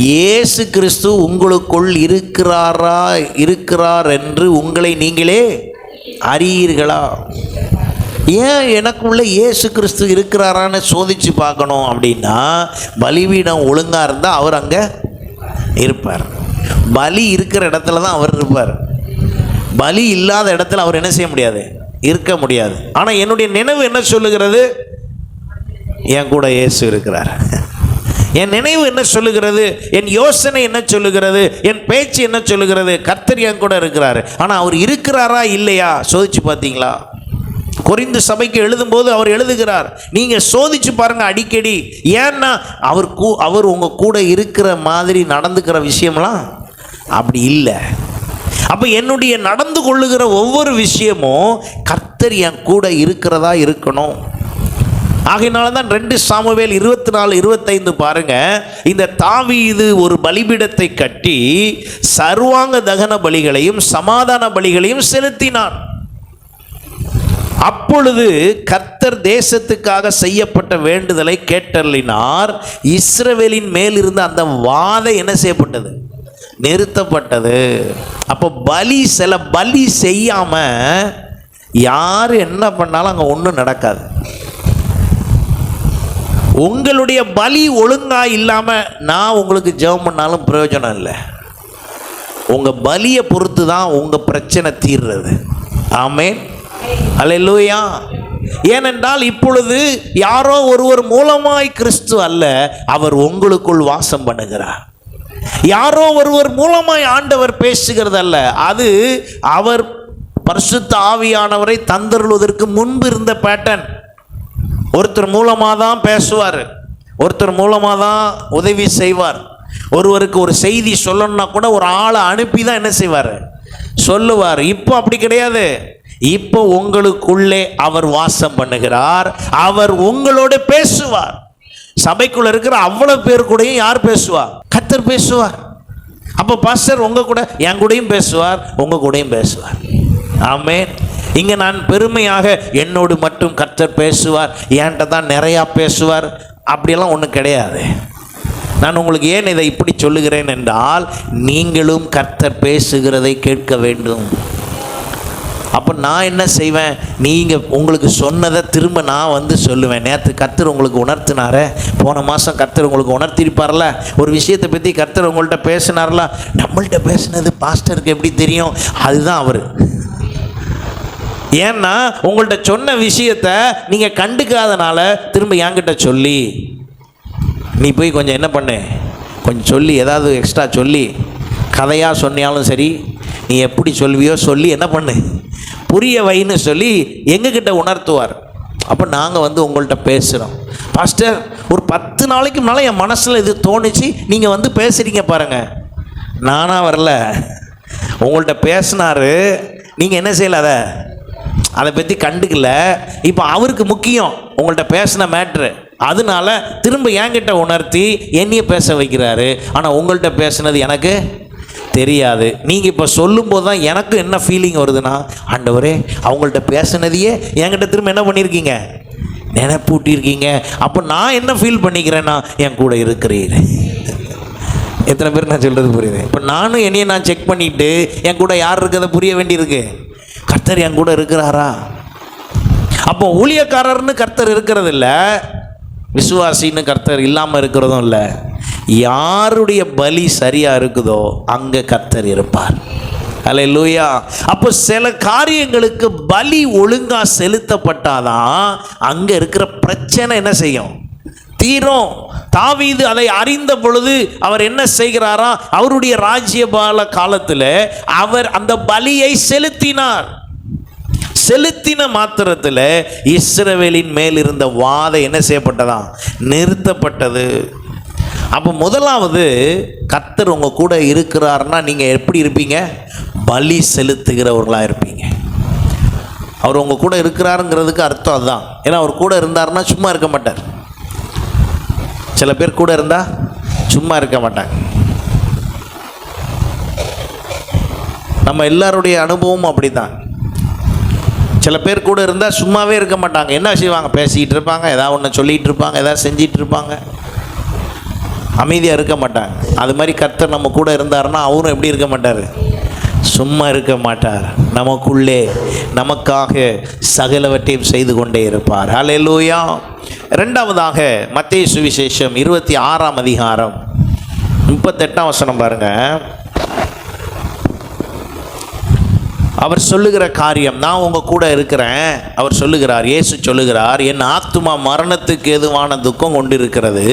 இயேசு கிறிஸ்து உங்களுக்குள் இருக்கிறார் என்று உங்களை நீங்களே அறியீர்களா? ஏன் எனக்குள்ள இயேசு கிறிஸ்து இருக்கிறாரான்னு சோதித்து பார்க்கணும் அப்படின்னா, பலிபீடம் ஒழுங்காக இருந்தால் அவர் அங்கே இருப்பார். பலி இருக்கிற இடத்துல தான் அவர் இருப்பார். பலி இல்லாத இடத்துல அவர் என்ன செய்ய முடியாது, இருக்க முடியாது. ஆனால் என்னுடைய நினைவு என்ன சொல்லுகிறது? என் கூட இயேசு இருக்கிறார். என் நினைவு என்ன சொல்லுகிறது? என் யோசனை என்ன சொல்லுகிறது? என் பேச்சு என்ன சொல்லுகிறது? கர்த்தர் என் கூட இருக்கிறார். ஆனால் அவர் இருக்கிறாரா இல்லையா சோதிச்சு பார்த்தீங்களா? கொரிந்து சபைக்கு எழுதும்போது அவர் எழுதுகிறார், நீங்கள் சோதிச்சு பாருங்கள் அடிக்கடி. ஏன்னா அவர் உங்கள் கூட இருக்கிற மாதிரி நடந்துக்கிற விஷயம்லாம் அப்படி இல்லை. அப்போ என்னுடைய நடந்து கொள்ளுகிற ஒவ்வொரு விஷயமும் கர்த்தர் என் கூட இருக்கிறதா இருக்கணும். ஆகையினால தான் 2 சாமுவேல் 24:25 பாருங்க. இந்த தாவீது ஒரு பலிபீடத்தை கட்டி சர்வாங்க தகன பலிகளையும் சமாதான பலிகளையும் செலுத்தினான். அப்பொழுது கர்த்தர் தேசத்துக்காக செய்யப்பட்ட வேண்டுதலை கேட்டருளினார். இஸ்ரவேலின் மேல் இருந்த அந்த வாதை என்ன செய்யப்பட்டது? நிறுத்தப்பட்டது. அப்போ சில பலி செய்யாம யார் என்ன பண்ணாலும் அங்கே ஒன்றும் நடக்காது. உங்களுடைய பலி ஒழுங்கா இல்லாமல் நான் உங்களுக்கு ஜெபம் பண்ணாலும் பிரயோஜனம் இல்லை. உங்கள் பலியை பொறுத்து தான் உங்கள் பிரச்சனை தீர்றது. ஆமென், அல்லேலூயா. ஏனென்றால் இப்பொழுது யாரோ ஒருவர் மூலமாய் கிறிஸ்து அல்ல, அவர் உங்களுக்குள் வாசம் பண்ணுகிறார். யாரோ ஒருவர் மூலமாய் ஆண்டவர் பேசுகிறது அல்ல, அது அவர் பரிசுத்த ஆவியானவரை தந்தருள்வதற்கு முன்பு இருந்த பேட்டர்ன். ஒருத்தர் மூலமாக தான் பேசுவார், ஒருத்தர் மூலமாக தான் உதவி செய்வார். ஒருவருக்கு ஒரு செய்தி சொல்லணும்னா கூட ஒரு ஆளை அனுப்பி தான் என்ன செய்வார், சொல்லுவார். இப்போ அப்படி கிடையாது. இப்போ உங்களுக்குள்ளே அவர் வாசம் பண்ணுகிறார், அவர் உங்களோட பேசுவார். சபைக்குள்ள இருக்கிற அவ்வளவு பேர் கூடயும் யார் பேசுவா? கர்த்தர் பேசுவார். அப்போ பாஸ்டர் உங்க கூட என் கூடயும் பேசுவார், உங்க கூடயும் பேசுவார். ஆமென். இங்கே நான் பெருமையாக என்னோடு மட்டும் கர்த்தர் பேசுவார், என்கிட்ட தான் நிறையா பேசுவார், அப்படியெல்லாம் ஒன்றும் கிடையாது. நான் உங்களுக்கு ஏன் இதை இப்படி சொல்லுகிறேன் என்றால், நீங்களும் கர்த்தர் பேசுகிறதை கேட்க வேண்டும். அப்போ நான் என்ன செய்வேன், நீங்கள் உங்களுக்கு சொன்னதை திரும்ப நான் வந்து சொல்லுவேன். நேற்று கர்த்தர் உங்களுக்கு உணர்த்தினாரே, போன மாதம் கர்த்தர் உங்களுக்கு உணர்த்திருப்பார்ல, ஒரு விஷயத்தை பற்றி கர்த்தர் உங்கள்கிட்ட பேசினார்ல, நம்மள்கிட்ட பேசினது பாஸ்டருக்கு எப்படி தெரியும்? அதுதான் அவர். ஏன்னா உங்கள்கிட்ட சொன்ன விஷயத்தை நீங்கள் கண்டுக்காதனால திரும்ப என்கிட்ட சொல்லி, நீ போய் கொஞ்சம் என்ன பண்ணு, கொஞ்சம் சொல்லி ஏதாவது எக்ஸ்ட்ரா சொல்லி கதையாக சொன்னாலும் சரி, நீ எப்படி சொல்வியோ சொல்லி என்ன பண்ணு, புரிய வைன்னு சொல்லி எங்ககிட்ட உணர்த்துவார். அப்போ நாங்கள் வந்து உங்கள்கிட்ட பேசுகிறோம். பாஸ்டர் ஒரு 10 நாளைக்கு முன்னால் என் மனசில் இது தோணுச்சு, நீங்கள் வந்து பேசுகிறீங்க பாருங்கள். நானாக வரல, உங்கள்கிட்ட பேசினார், நீங்கள் என்ன செய்யலை, அதை பற்றி கண்டுக்கல. இப்போ அவருக்கு முக்கியம் உங்கள்கிட்ட பேசின மேட்ரு, அதனால திரும்ப என்கிட்ட உணர்த்தி என்னைய பேச வைக்கிறாரு. ஆனால் உங்கள்கிட்ட பேசுனது எனக்கு தெரியாது. நீங்கள் இப்போ சொல்லும்போது தான் எனக்கு என்ன ஃபீலிங் வருதுன்னா, ஆண்டவரே அவங்கள்ட்ட பேசுனதையே என்கிட்ட திரும்ப என்ன பண்ணியிருக்கீங்க, நினைப்பூட்டியிருக்கீங்க. அப்போ நான் என்ன ஃபீல் பண்ணிக்கிறேன்னா, என் கூட இருக்கிறீர். எத்தனை பேர் நான் சொல்கிறது புரியுது? இப்போ நானும் என்னையை நான் செக் பண்ணிவிட்டு என் கூட யார் இருக்கிறத புரிய வேண்டியிருக்கு. கர்த்தர் என் கூட இருக்கிறாரா? அப்போ ஊழியக்காரர்னு கர்த்தர் இருக்கிறது இல்லை, விசுவாசின்னு கர்த்தர் இல்லாமல் இருக்கிறதும் இல்லை. யாருடைய பலி சரியாக இருக்குதோ அங்கே கர்த்தர் இருப்பார். அல்லேலூயா. அப்போ சில காரியங்களுக்கு பலி ஒழுங்காக செலுத்தப்பட்டாதான் அங்கே இருக்கிற பிரச்சனை என்ன செய்யும், தீரும். தாவீது அதை அறிந்த பொழுது அவர் என்ன செய்கிறாரா, அவருடைய ராஜ்யபால காலத்தில் அவர் அந்த பலியை செலுத்தினார். செலுத்தின மாத்திரத்தில் இஸ்ரவேலின் மேல் இருந்த வாதை என்ன செய்யப்பட்டதா, நிறுத்தப்பட்டது. அப்போ முதலாவது கர்த்தர் உங்கள் கூட இருக்கிறாருன்னா நீங்கள் எப்படி இருப்பீங்க? பலி செலுத்துகிறவர்களாக இருப்பீங்க. அவர் உங்கள் கூட இருக்கிறாருங்கிறதுக்கு அர்த்தம் அதுதான். ஏன்னா அவர் கூட இருந்தாருன்னா சும்மா இருக்க மாட்டார். சில பேர் கூட இருந்தால் சும்மா இருக்க மாட்டாங்க. நம்ம எல்லாருடைய அனுபவமும் அப்படி தான். சில பேர் கூட இருந்தால் சும்மாவே இருக்க மாட்டாங்க. என்ன செய்வாங்க? பேசிக்கிட்டு இருப்பாங்க, ஏதாவது ஒன்று சொல்லிகிட்டு இருப்பாங்க, ஏதாவது செஞ்சிகிட்டு இருப்பாங்க, அமைதியாக இருக்க மாட்டாங்க. அது மாதிரி கர்த்தர் நம்ம கூட இருந்தாருன்னா அவரும் எப்படி இருக்க மாட்டார்? சும்மா இருக்க மாட்டார். நமக்குள்ளே நமக்காக சகலவற்றையும் செய்து கொண்டே இருப்பார். ஹல்லேலூயா. இரண்டாவதாக மத்தேயு சுவிசேஷம் 26ஆம் அதிகாரம் 38ஆம் வசனம் பாருங்க. அவர் சொல்லுகிற காரியம், நான் உங்கள் கூட இருக்கிறேன். அவர் சொல்லுகிறார், இயேசு சொல்லுகிறார், என் ஆத்துமா மரணத்துக்கு எதுவான துக்கம் கொண்டு இருக்கிறது.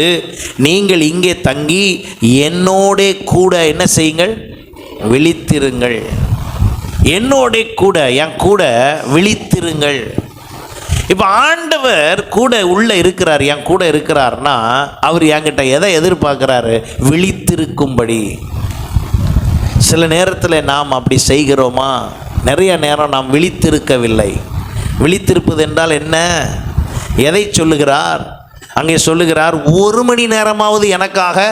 நீங்கள் இங்கே தங்கி என்னோட கூட என்ன செய்யுங்கள்? விழித்திருங்கள். என்னோட கூட, என் கூட விழித்திருங்கள். இப்போ ஆண்டவர் கூட உள்ள இருக்கிறார், என் கூட இருக்கிறார்னா அவர் என்கிட்ட எதை எதிர்பார்க்கிறாரு? விழித்திருக்கும்படி. சில நேரத்தில் நாம் அப்படி செய்கிறோமா? நிறைய நேரம் நாம் விழித்திருக்கவில்லை. விழித்திருப்பது என்றால் என்ன? எதை சொல்லுகிறார்? அங்கே சொல்லுகிறார், 1 மணி நேரமாவது எனக்காக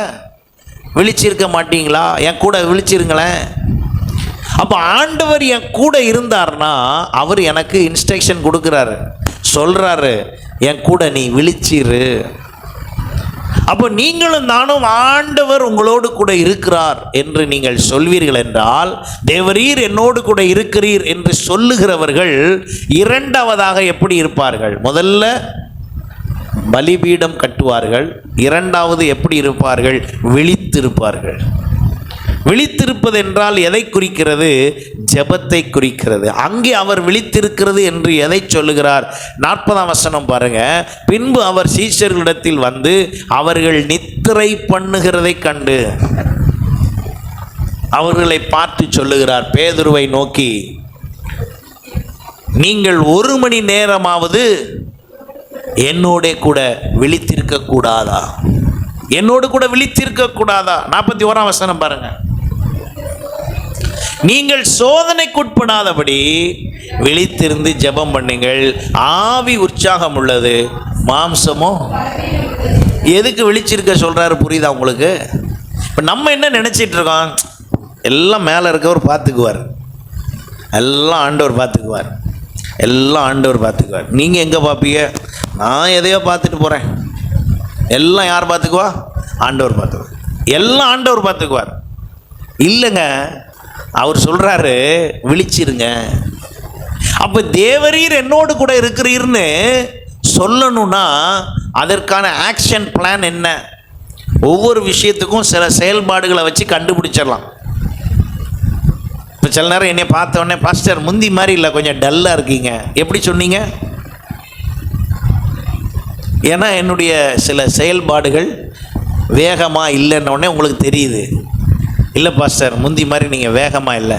விழிச்சிருக்க மாட்டீங்களா? என் கூட விழிச்சிருங்களேன். அப்போ ஆண்டவர் என் கூட இருந்தார்னா அவர் எனக்கு இன்ஸ்ட்ரக்ஷன் கொடுக்குறாரு, சொல்கிறாரு, என் கூட நீ விழிச்சிரு. அப்போ நீங்களும் நானும் ஆண்டவர் உங்களோடு கூட இருக்கிறார் என்று நீங்கள் சொல்வீர்கள் என்றால், தேவரீர் என்னோடு கூட இருக்கிறீர் என்று சொல்லுகிறவர்கள் இரண்டாவதாக எப்படி இருப்பார்கள்? முதல்ல பலிபீடம் கட்டுவார்கள். இரண்டாவது எப்படி இருப்பார்கள்? விழித்திருப்பார்கள். விழித்திருப்பது என்றால் எதை குறிக்கிறது? ஜெபத்தை குறிக்கிறது. அங்கே அவர் விழித்திருக்கிறது என்று எதை சொல்லுகிறார்? 40ஆம் வசனம் பாருங்க. பின்பு அவர் சீஷர்களிடத்தில் வந்து அவர்கள் நித்திரை பண்ணுகிறதை கண்டு அவர்களை பார்த்து சொல்லுகிறார், பேதுருவை நோக்கி, நீங்கள் 1 மணி நேரமாவது என்னோட கூட விழித்திருக்க கூடாதா? என்னோடு கூட விழித்திருக்க கூடாதா? 41ஆம் வசனம் பாருங்க. நீங்கள் சோதனைக்குட்படாதபடி விழித்திருந்து ஜெபம் பண்ணுங்கள். ஆவி உற்சாகம் உள்ளது, மாம்சமோ. எதுக்கு விழிச்சிருக்க சொல்றாரு? புரியுதா உங்களுக்கு? இப்போ நம்ம என்ன நினைச்சிட்டு இருக்கோம்? எல்லாம் மேலே இருக்கவர் பார்த்துக்குவார், எல்லாம் ஆண்டவர் பார்த்துக்குவார், எல்லாம் ஆண்டவர் பார்த்துக்குவார். நீங்கள் எங்கே பார்ப்பீங்க? நான் எதையோ பார்த்துட்டு போகிறேன். எல்லாம் யார் பார்த்துக்குவா? ஆண்டவர் பார்த்துக்குவார். எல்லாம் ஆண்டவர் பார்த்துக்குவார். இல்லைங்க, அவர் சொல்கிறாரு, விழிச்சிருங்க. அப்போ தேவரீர் என்னோடு கூட இருக்கிறீர்னு சொல்லணும்னா அதற்கான ஆக்ஷன் பிளான் என்ன? ஒவ்வொரு விஷயத்துக்கும் சில செயல்பாடுகளை வச்சு கண்டுபிடிச்சிடலாம். இப்போ சில நேரம் என்னை பார்த்த உடனே, பாஸ்டர் முந்தி மாதிரி இல்லை, கொஞ்சம் டல்லாக இருக்கீங்க. எப்படி சொன்னீங்க? ஏன்னா என்னுடைய சில செயல்பாடுகள் வேகமாக இல்லைன்னொடனே உங்களுக்கு தெரியுது. இல்லை பாஸ்டர், முந்தி மாதிரி நீங்கள் வேகமாக இல்லை.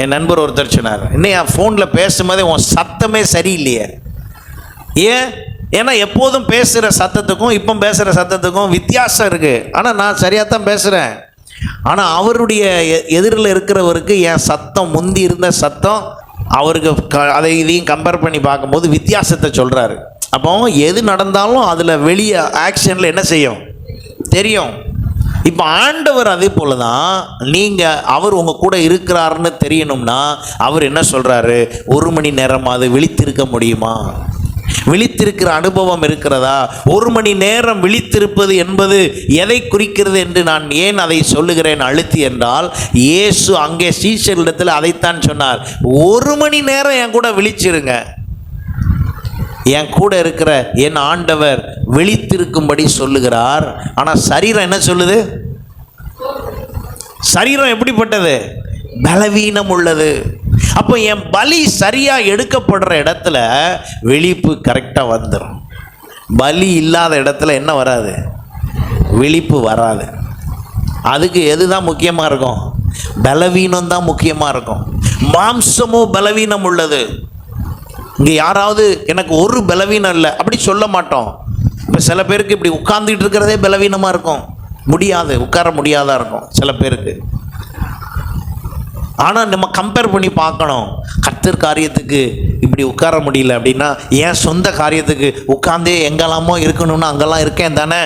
என் நண்பர் ஒருத்தர் சொன்னார், இன்னும் என் ஃபோனில் பேசும்போதே உன் சத்தமே சரியில்லையே. ஏன்? ஏன்னா எப்போதும் பேசுகிற சத்தத்துக்கும் இப்போ பேசுகிற சத்தத்துக்கும் வித்தியாசம் இருக்குது. ஆனால் நான் சரியாக தான் பேசுகிறேன். ஆனால் அவருடைய எதிரில் இருக்கிறவருக்கு என் சத்தம், முந்தி இருந்த சத்தம், அவருக்கு அதை இதையும் கம்பேர் பண்ணி பார்க்கும்போது வித்தியாசத்தை சொல்கிறாரு. அப்போ எது நடந்தாலும் அதில் வெளியே ஆக்ஷனில் என்ன செய்யும்? தெரியும். இப்போ ஆண்டவர் அதே போல தான். நீங்கள் அவர் உங்கள் கூட இருக்கிறாருன்னு தெரியணும்னா அவர் என்ன சொல்கிறாரு? 1 மணி நேரமாவது விழித்திருக்க முடியுமா? விழித்திருக்கிற அனுபவம் இருக்கிறதா? 1 மணி நேரம் விழித்திருப்பது என்பது எதை குறிக்கிறது என்று நான் ஏன் அதை சொல்லுகிறேன் அழுத்தி என்றால், இயேசு அங்கே சீஷர்களிடத்தில் அதைத்தான் சொன்னார். 1 மணி நேரம் என் கூட விழிச்சிருங்க. என் கூட இருக்கிற என் ஆண்டவர் விழித்திருக்கும்படி சொல்லுகிறார். ஆனால் சரீரம் என்ன சொல்லுது? சரீரம் எப்படிப்பட்டது? பலவீனம் உள்ளது. அப்போ என் பலி சரியாக எடுக்கப்படுற இடத்துல விழிப்பு கரெக்டாக வந்துடும். பலி இல்லாத இடத்துல என்ன வராது? விழிப்பு வராது. அதுக்கு எது தான் முக்கியமாக இருக்கும்? பலவீனம் தான் முக்கியமாக இருக்கும். மாம்சமோ பலவீனம் உள்ளது. இங்கே யாராவது எனக்கு ஒரு பலவீனம் இல்லை அப்படி சொல்ல மாட்டோம். இப்போ சில பேருக்கு இப்படி உட்கார்ந்துட்டு இருக்கிறதே பலவீனமாக இருக்கும். முடியாது, உட்கார முடியாதா இருக்கும் சில பேருக்கு. ஆனால் நம்ம கம்பேர் பண்ணி பார்க்கணும். கர்த்தர் காரியத்துக்கு இப்படி உட்கார முடியல அப்படின்னா, என் சொந்த காரியத்துக்கு உட்கார்ந்தே எங்கெல்லாமோ இருக்கணும்னு அங்கெல்லாம் இருக்கேன் தானே,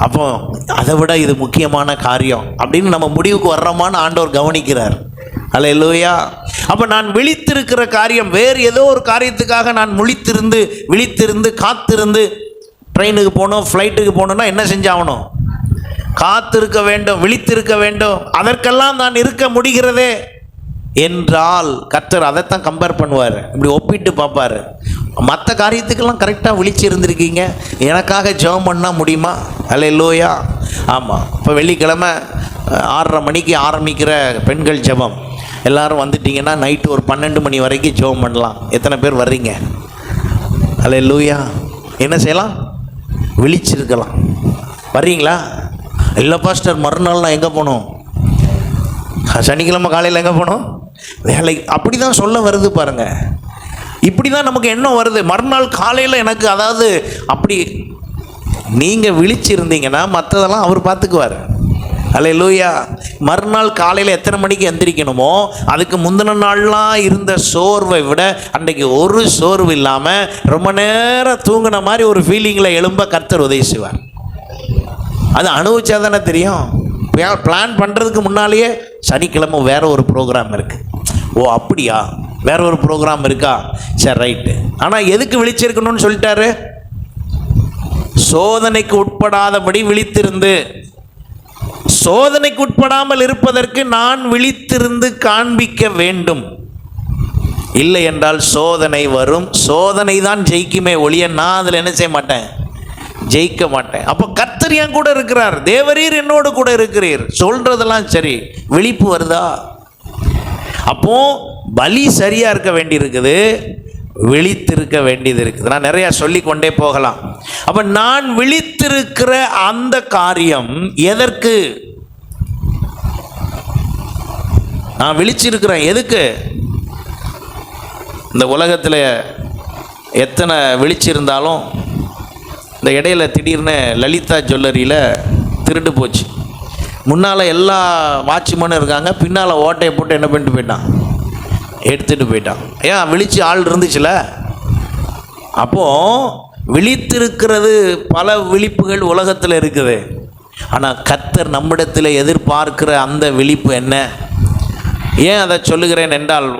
அப்போ அதை விட இது முக்கியமான காரியம் அப்படின்னு நம்ம முடிவுக்கு வர்றோமான்னு ஆண்டவர் கவனிக்கிறார். அல்லேலூயா. அப்போ நான் விழித்திருக்கிற காரியம் வேறு ஏதோ ஒரு காரியத்துக்காக நான் விழித்திருந்து காத்திருந்து ட்ரெயினுக்கு போகணும், ஃப்ளைட்டுக்கு போகணுன்னா என்ன செஞ்சாகணும்? காத்திருக்க வேண்டும், விழித்திருக்க வேண்டும். அதற்கெல்லாம் நான் இருக்க முடிகிறதே என்றால் கர்த்தர் அதைத்தான் கம்பேர் பண்ணுவார், இப்படி ஒப்பிட்டு பார்ப்பார். மற்ற காரியத்துக்கெல்லாம் கரெக்டாக விழிச்சு இருந்திருக்கீங்க, எனக்காக ஜெபம் பண்ணால் முடியுமா? அல்லேலூயா. ஆமாம். இப்போ வெள்ளிக்கிழமை 6:30 மணிக்கு ஆரம்பிக்கிற பெண்கள் ஜெபம், எல்லோரும் வந்துட்டிங்கன்னா நைட்டு ஒரு 12 மணி வரைக்கும் ஜெபம் பண்ணலாம். எத்தனை பேர் வர்றீங்க? அல்லேலூயா. என்ன செய்யலாம்? விழிச்சிருக்கலாம். வர்றீங்களா? இல்லை பாஸ்டர், மறுநாள் நான் எங்கே போகணும்? சனிக்கிழமை காலையில் எங்கே போகணும்? வேலை. அப்படி தான் சொல்ல வருது பாருங்கள். இப்படி தான் நமக்கு எண்ணம் வருது. மறுநாள் காலையில் எனக்கு, அதாவது அப்படி நீங்கள் விழிச்சிருந்தீங்கன்னா மற்றதெல்லாம் அவர் பார்த்துக்குவார். அல்லேலூயா. மறுநாள் காலையில் எத்தனை மணிக்கு எந்திரிக்கணுமோ அதுக்கு முந்தின நாள்லாம் இருந்த சோர்வை விட அன்றைக்கு ஒரு சோர்வு இல்லாமல் ரொம்ப நேரம் தூங்கின மாதிரி ஒரு ஃபீலிங்கில் எழும்ப கர்த்தர் உதவி செய்வார். அது அனுபவிச்சா தானே தெரியும். பிளான் பண்ணுறதுக்கு முன்னாலேயே சனிக்கிழமை வேறு ஒரு ப்ரோக்ராம் இருக்குது. ஓ அப்படியா, வேற ஒரு ப்ரோக்ராம் இருக்கா, சரி ரைட்டு. ஆனால் எதுக்கு விழிச்சிருக்கணும்னு சொல்லிட்டாரு? சோதனைக்கு உட்படாதபடி விழித்திருந்து. சோதனைக்கு உட்படாமல் இருப்பதற்கு நான் விழித்திருந்து காண்பிக்க வேண்டும். இல்லை என்றால் சோதனை வரும். சோதனை தான் ஜெயிக்குமே ஒழிய நான் அதில் என்ன செய்ய மாட்டேன், ஜெயிக்க மாட்டேன். அப்போ கர்த்தர் என் கூட இருக்கிறார், தேவரீர் என்னோடு கூட இருக்கிறீர், சொல்றதெல்லாம் சரி. விழிப்பு வருதா? அப்போ பலி சரியா இருக்க வேண்டி இருக்குது, விழித்திருக்க வேண்டியது இருக்குது. நான் நிறைய சொல்லி கொண்டே போகலாம். அப்ப நான் விழித்திருக்கிற அந்த காரியம் எதற்கு? நான் விழிச்சிருக்கிறேன் எதுக்கு? இந்த உலகத்தில் எத்தனை விழிச்சிருந்தாலும் இந்த இடையில திடீர்னு லலிதா ஜுவல்லரியில் திருட்டு போச்சு. முன்னால் எல்லா வாட்ச்மேனும் இருக்காங்க, பின்னால் ஓட்டையை போட்டு என்ன பண்ணிட்டு போயிட்டான், எடுத்துகிட்டு போயிட்டான். ஏன்? விழிச்சு ஆள் இருந்துச்சுல. அப்போது விழித்திருக்கிறது, பல விழிப்புகள் உலகத்தில் இருக்குது. ஆனால் கர்த்தர் நம்மிடத்தில் எதிர்பார்க்கிற அந்த விழிப்பு என்ன? ஏன் அதை சொல்லுகிறேன் என்றால்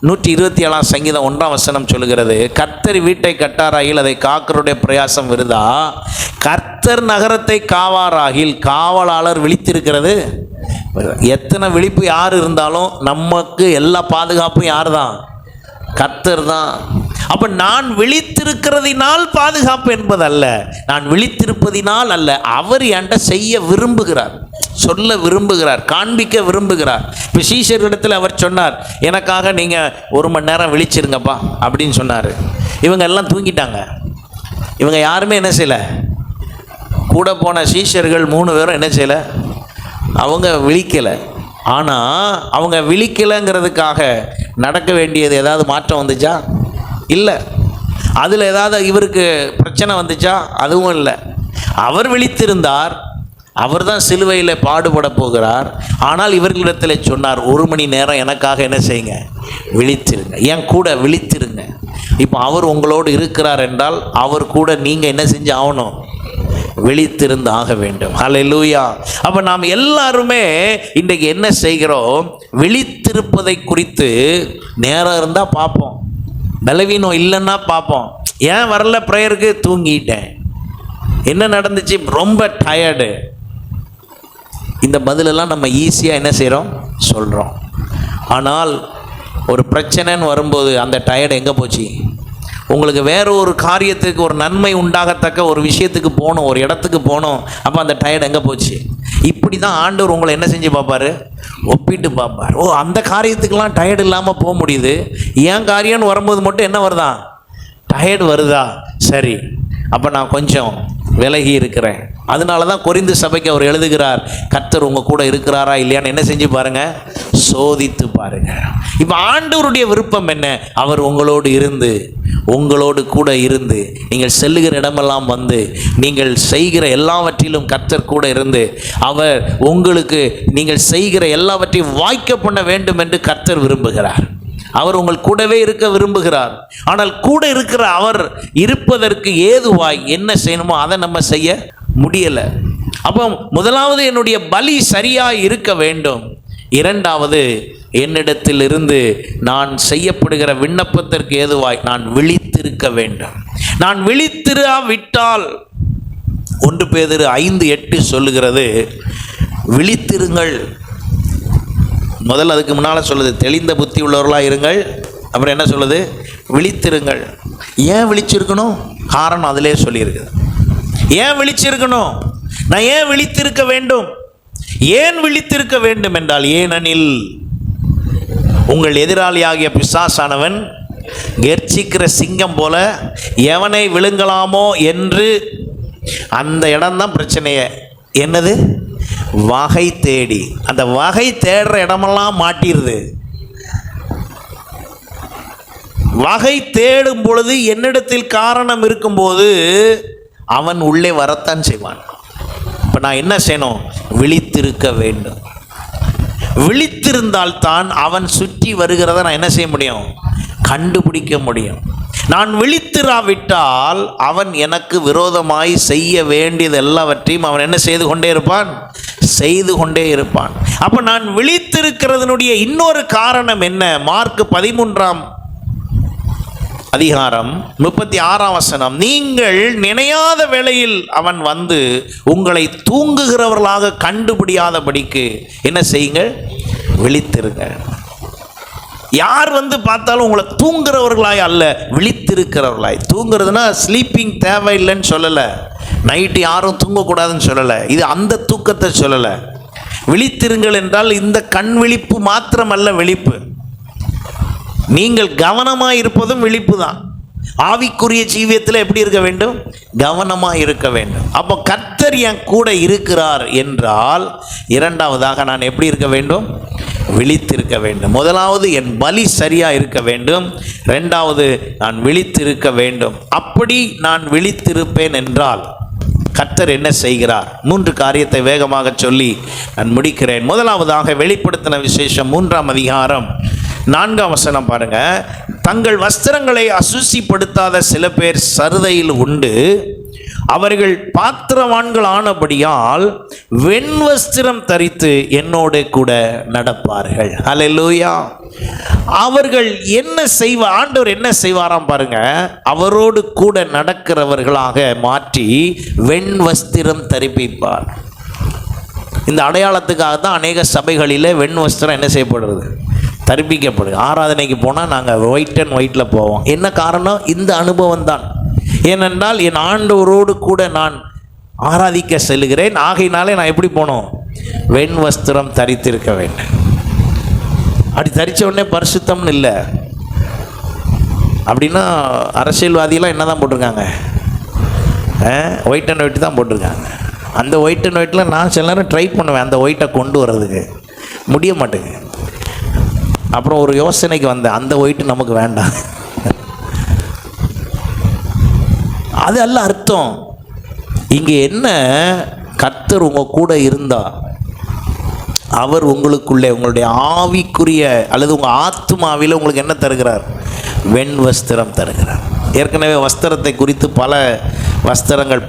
127 சங்கீதம் 1ஆம் வசனம் சொல்லுகிறது, கர்த்தர் வீட்டை கட்டாராகில் அதை காக்கருடைய பிரயாசம் விருதா, கர்த்தர் நகரத்தை காவாராகில் காவலாளர் விழித்திருக்கிறது. எத்தனை விழிப்பு யார் இருந்தாலும் நமக்கு எல்லா பாதுகாப்பும் யார் தான்? கர்த்தர் தான். அப்ப நான் விழித்திருக்கிறதினால் பாதுகாப்பு என்பதல்ல, நான் விழித்திருப்பதினால் அல்ல, அவர் என்கிட்ட செய்ய விரும்புகிறார், சொல்ல விரும்புகிறார், காண்பிக்க விரும்புகிறார். இப்போ சீஷர்களிடத்தில் அவர் சொன்னார், எனக்காக நீங்கள் 1 மணி நேரம் விழிச்சிருங்கப்பா அப்படின்னு சொன்னார். இவங்க எல்லாம் தூங்கிட்டாங்க. இவங்க யாருமே என்ன செய்யலை, கூட போன சீஷர்கள் 3 பேரும் என்ன செய்யலை, அவங்க விழிக்கலை. ஆனால் அவங்க விழிக்கலைங்கிறதுக்காக நடக்க வேண்டியது ஏதாவது மாற்றம் வந்துச்சா? இல்லை. அதில் ஏதாவது இவருக்கு பிரச்சனை வந்துச்சா? அதுவும் இல்லை. அவர் விழித்திருந்தார், அவர் தான் சிலுவையில் பாடுபட போகிறார். ஆனால் இவர்களிடத்தில் சொன்னார், 1 மணி நேரம் எனக்காக என்ன செய்யுங்க, விழித்திருங்க, என் கூட விழித்திருங்க. இப்போ அவர் உங்களோடு இருக்கிறார் என்றால் அவர் கூட நீங்கள் என்ன செஞ்சு ஆகணும், விழித்திருந்து ஆக வேண்டும். ஹல்லேலூயா. அப்போ நாம் எல்லாருமே இன்றைக்கு என்ன செய்கிறோம், விழித்திருப்பதை குறித்து நேரம் இருந்தால் பார்ப்போம், பலவீனம் இல்லைன்னா பார்ப்போம். ஏன் வரல ப்ரேயருக்கு? தூங்கிட்டேன். என்ன நடந்துச்சு? ரொம்ப டயர்டு. இந்த பதிலெல்லாம் நம்ம ஈஸியாக என்ன செய்கிறோம், சொல்கிறோம். ஆனால் ஒரு பிரச்சனைன்னு வரும்போது அந்த டயர்டு எங்கே போச்சு? உங்களுக்கு வேறு ஒரு காரியத்துக்கு, ஒரு நன்மை உண்டாகத்தக்க ஒரு விஷயத்துக்கு போகணும், ஒரு இடத்துக்கு போகணும், அப்போ அந்த டயர்டு எங்கே போச்சு? இப்படி தான் ஆண்டவர் உங்களை என்ன செஞ்சு பார்ப்பார், ஒப்பிட்டு பார்ப்பார். ஓ, அந்த காரியத்துக்கெல்லாம் டயர்டு இல்லாமல் போக முடியுது, ஏன் காரியம்னு வரும்போது மட்டும் என்ன வருதா, டயர்டு வருதா? சரி, அப்போ நான் கொஞ்சம் விலகி இருக்கிறேன், அதனால தான் கொரிந்து சபைக்கு அவர் எழுதுகிறார், கர்த்தர் உங்கள் கூட இருக்கிறாரா இல்லையான்னு என்ன செஞ்சு பாருங்க, சோதித்து பாருங்க. இப்போ ஆண்டவருடைய விருப்பம் என்ன? அவர் உங்களோடு கூட இருந்து நீங்கள் செல்லுகிற இடமெல்லாம் வந்து நீங்கள் செய்கிற எல்லாவற்றிலும் கர்த்தர் கூட இருந்து அவர் உங்களுக்கு நீங்கள் செய்கிற எல்லாவற்றையும் வாய்க்க பண்ண வேண்டும் என்று கர்த்தர் விரும்புகிறார். அவர் உங்கள் கூடவே இருக்க விரும்புகிறார். ஆனால் கூட இருக்கிற அவர் இருப்பதற்கு ஏதுவாய் என்ன செய்யணுமோ அதை நம்ம செய்ய முடியலை. அப்போ முதலாவது என்னுடைய பலி சரியாய் இருக்க வேண்டும். இரண்டாவது, என்னிடத்தில் இருந்து நான் செய்யப்படுகிற விண்ணப்பத்திற்கு ஏதுவாய் நான் விழித்திருக்க வேண்டும். நான் விழித்திராவிட்டால் 1 பேதுரு 5:8 சொல்லுகிறது, விழித்திருங்கள். முதல்ல அதுக்கு முன்னால் சொல்லுது, தெளிந்த புத்தி உள்ளவர்களாக இருங்கள். அப்புறம் என்ன சொல்லுது? விழித்திருங்கள். ஏன் விழிச்சிருக்கணும்? காரணம் அதிலே சொல்லியிருக்குது. ஏன் விழிச்சிருக்கணும்? நான் ஏன் விழித்திருக்க வேண்டும்? ஏன் விழித்திருக்க வேண்டும் என்றால், ஏனெனில் உங்கள் எதிராளியாகிய பிசாசானவன் கெர்ச்சிக்கிற சிங்கம் போல எவனை விழுங்கலாமோ என்று, அந்த இடம்தான் பிரச்சனையே. என்னது? வகை தேடி. அந்த வகை தேடுற இடமெல்லாம் மாட்டிருது. வகை தேடும் பொழுது என்னிடத்தில் காரணம் இருக்கும்போது அவன் உள்ளே வரத்தான் செய்வான். இப்போ நான் என்ன செய்யணும்? விழித்திருக்க வேண்டும். விழித்திருந்தால் தான் அவன் சுற்றி வருகிறத நான் என்ன செய்ய முடியும்? கண்டுபிடிக்க முடியும். நான் விழித்திராவிட்டால் அவன் எனக்கு விரோதமாய் செய்ய வேண்டியது எல்லாவற்றையும் அவன் என்ன செய்து கொண்டே இருப்பான்? செய்து கொண்டே இருப்பான். அப்போ நான் விழித்திருக்கிறதனுடைய இன்னொரு காரணம் என்ன? மார்க் 13ஆம் அதிகாரம் 36ஆம் வசனம், நீங்கள் நினையாத வேளையில் அவன் வந்து உங்களை தூங்குகிறவர்களாக கண்டுபிடியாதபடிக்கு என்ன செய்யுங்கள்? விழித்திருங்க. யார் வந்து பார்த்தாலும் உங்களை தூங்குறவர்களாய் அல்ல, விழித்திருக்கிறவர்களாய். தூங்குறதுனா ஸ்லீப்பிங் தேவையில்லைன்னு சொல்லலை, நைட்டு யாரும் தூங்கக்கூடாதுன்னு சொல்லலை, இது அந்த தூக்கத்தை சொல்லலை. விழித்திருங்கள் என்றால் இந்த கண் விழிப்பு மாத்திரமல்ல விழிப்பு, நீங்கள் கவனமாக இருப்பதும் விழிப்பு தான். ஆவிக்குரிய ஜீவியத்தில் எப்படி இருக்க வேண்டும்? கவனமாக இருக்க வேண்டும். அப்போ கர்த்தர் என் கூட இருக்கிறார் என்றால், இரண்டாவதாக நான் எப்படி இருக்க வேண்டும்? விழித்திருக்க வேண்டும். முதலாவது என் பலி சரியாக இருக்க வேண்டும். ரெண்டாவது நான் விழித்திருக்க வேண்டும். அப்படி நான் விழித்திருப்பேன் என்றால் கர்த்தர் என்ன செய்கிறார்? 3 காரியத்தை வேகமாக சொல்லி நான் முடிக்கிறேன். முதலாவதாக வெளிப்படுத்தின விசேஷம் 3ஆம் அதிகாரம் 4ஆம் வசனம் பாருங்க. தங்கள் வஸ்திரங்களை அசுசிப்படுத்தாத சில பேர் சருதையில் உண்டு, அவர்கள் பாத்திரவான்கள் ஆனபடியால் வெண்வஸ்திரம் தரித்து என்னோட கூட நடப்பார்கள். அல்லேலூயா. அவர்கள் என்ன செய்வார்? ஆண்டவர் என்ன செய்வாராம் பாருங்க, அவரோடு கூட நடக்கிறவர்களாக மாற்றி வெண்வஸ்திரம் தரிப்பிப்பார். இந்த அடையாளத்துக்காக தான் அநேக சபைகளில் வெண்வஸ்திரம் என்ன செய்யப்படுறது? தரிப்பிக்கப்படுது. ஆராதனைக்கு போனால் நாங்கள் ஒயிட் அண்ட் ஒயிட்டில் போவோம். என்ன காரணம்? இந்த அனுபவம் தான். ஏனென்றால் என் ஆண்டவரோடு கூட நான் ஆராதிக்க செல்கிறேன், ஆகையினாலே நான் எப்படி போனோம்? வெண் வஸ்திரம் தரித்திருக்க வேண்டும். அப்படி தரித்த உடனே பரிசுத்தம்னு இல்லை. அப்படின்னா அரசியல்வாதியெல்லாம் என்ன தான் போட்டிருக்காங்க? ஒயிட் அண்ட் ஒயிட் தான் போட்டிருக்காங்க. அந்த ஒயிட் அண்ட் ஒயிட்டில் நான் சில நேரம் ட்ரை பண்ணுவேன் அந்த ஒயிட்டை கொண்டு வர்றதுக்கு, முடிய மாட்டேங்க. அப்புறம் ஒரு யோசனைக்கு வந்தேன், அந்த ஒயிட்டு நமக்கு வேண்டாம். அது அல்ல அர்த்தம். இங்கே என்ன? கர்த்தர் உங்கள் கூட இருந்தா அவர் உங்களுக்குள்ளே உங்களுடைய ஆவிக்குரிய அல்லது உங்கள் ஆத்மாவில் உங்களுக்கு என்ன தருகிறார்? வெண் வஸ்திரம் தருகிறார். ஏற்கனவே வஸ்திரத்தை குறித்து பல வஸ்திரங்கள்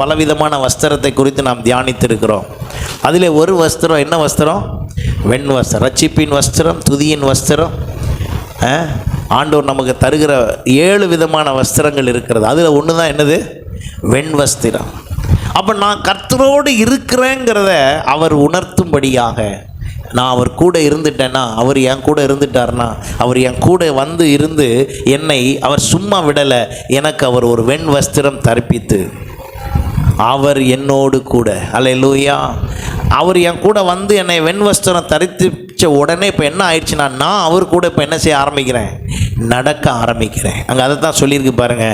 பலவிதமான வஸ்திரத்தை குறித்து நாம் தியானித்திருக்கிறோம். அதில் ஒரு வஸ்திரம் என்ன வஸ்திரம்? வெண் வஸ்திரம். ரட்சிப்பின் வஸ்திரம், துதியின் வஸ்திரம். ஆண்டவர் நமக்கு தருகிற 7 விதமான வஸ்திரங்கள் இருக்கிறது. அதில் ஒன்று தான் என்னது? வெண் வஸ்திரம். அப்போ நான் கர்த்தரோடு இருக்கிறேங்கிறத அவர் உணர்த்தும்படியாக நான் அவர் கூட இருந்துட்டேன்னா, அவர் என் கூட இருந்துட்டார்னா, அவர் என் கூட வந்து இருந்து என்னை அவர் சும்மா விடலை, எனக்கு அவர் ஒரு வெண் வஸ்திரம் தரிப்பித்து அவர் என்னோடு கூட, அல்லேலூயா, அவர் என் கூட வந்து என்னை வெண் வஸ்திரம் தரித்து ஜெபிச்ச உடனே இப்போ என்ன ஆயிடுச்சுன்னா, நான் அவர் கூட இப்போ என்ன செய்ய ஆரம்பிக்கிறேன், நடக்க ஆரம்பிக்கிறேன். அங்கே அதை தான் சொல்லியிருக்கு பாருங்க,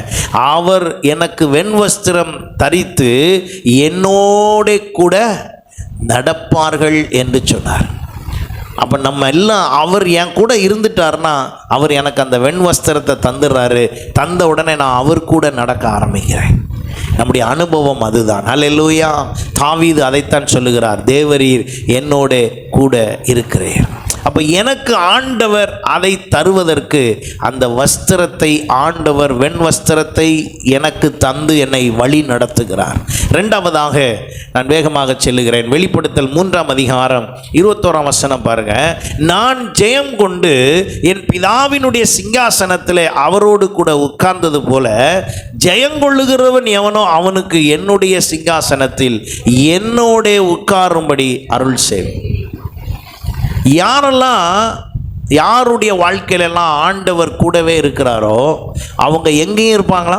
அவர் எனக்கு வெண்வஸ்திரம் தரித்து என்னோட கூட நடப்பார்கள் என்று சொன்னார். அப்போ நம்ம எல்லாம் அவர் என் கூட இருந்துட்டார்னா அவர் எனக்கு அந்த வெண்வஸ்திரத்தை தந்துடுறாரு. தந்த உடனே நான் அவர் கூட நடக்க ஆரம்பிக்கிறேன். நம்முடைய அனுபவம் அதுதான். அல்லேலூயா. தாவீது அதைத்தான் சொல்லுகிறார், தேவரீர் என்னோட கூட இருக்கிறீர். அப்போ எனக்கு ஆண்டவர் அதை தருவதற்கு அந்த வஸ்திரத்தை, ஆண்டவர் வெண் வஸ்திரத்தை எனக்கு தந்து என்னை வழி நடத்துகிறார். இரண்டாவதாக நான் வேகமாக செல்லுகிறேன். வெளிப்படுத்தல் 3ஆம் அதிகாரம் 21ஆம் வசனம் பாருங்க. நான் ஜெயம் கொண்டு என் பிதாவினுடைய சிங்காசனத்தில் அவரோடு கூட உட்கார்ந்தது போல ஜெயங்கொள்ளுகிறவன் எவனோ அவனுக்கு என்னுடைய சிங்காசனத்தில் என்னோட உட்காரும்படி அருள் செய்வேன். யாருடைய வாழ்க்கையிலெல்லாம் ஆண்டவர் கூடவே இருக்கிறாரோ அவங்க எங்கேயும் இருப்பாங்களா?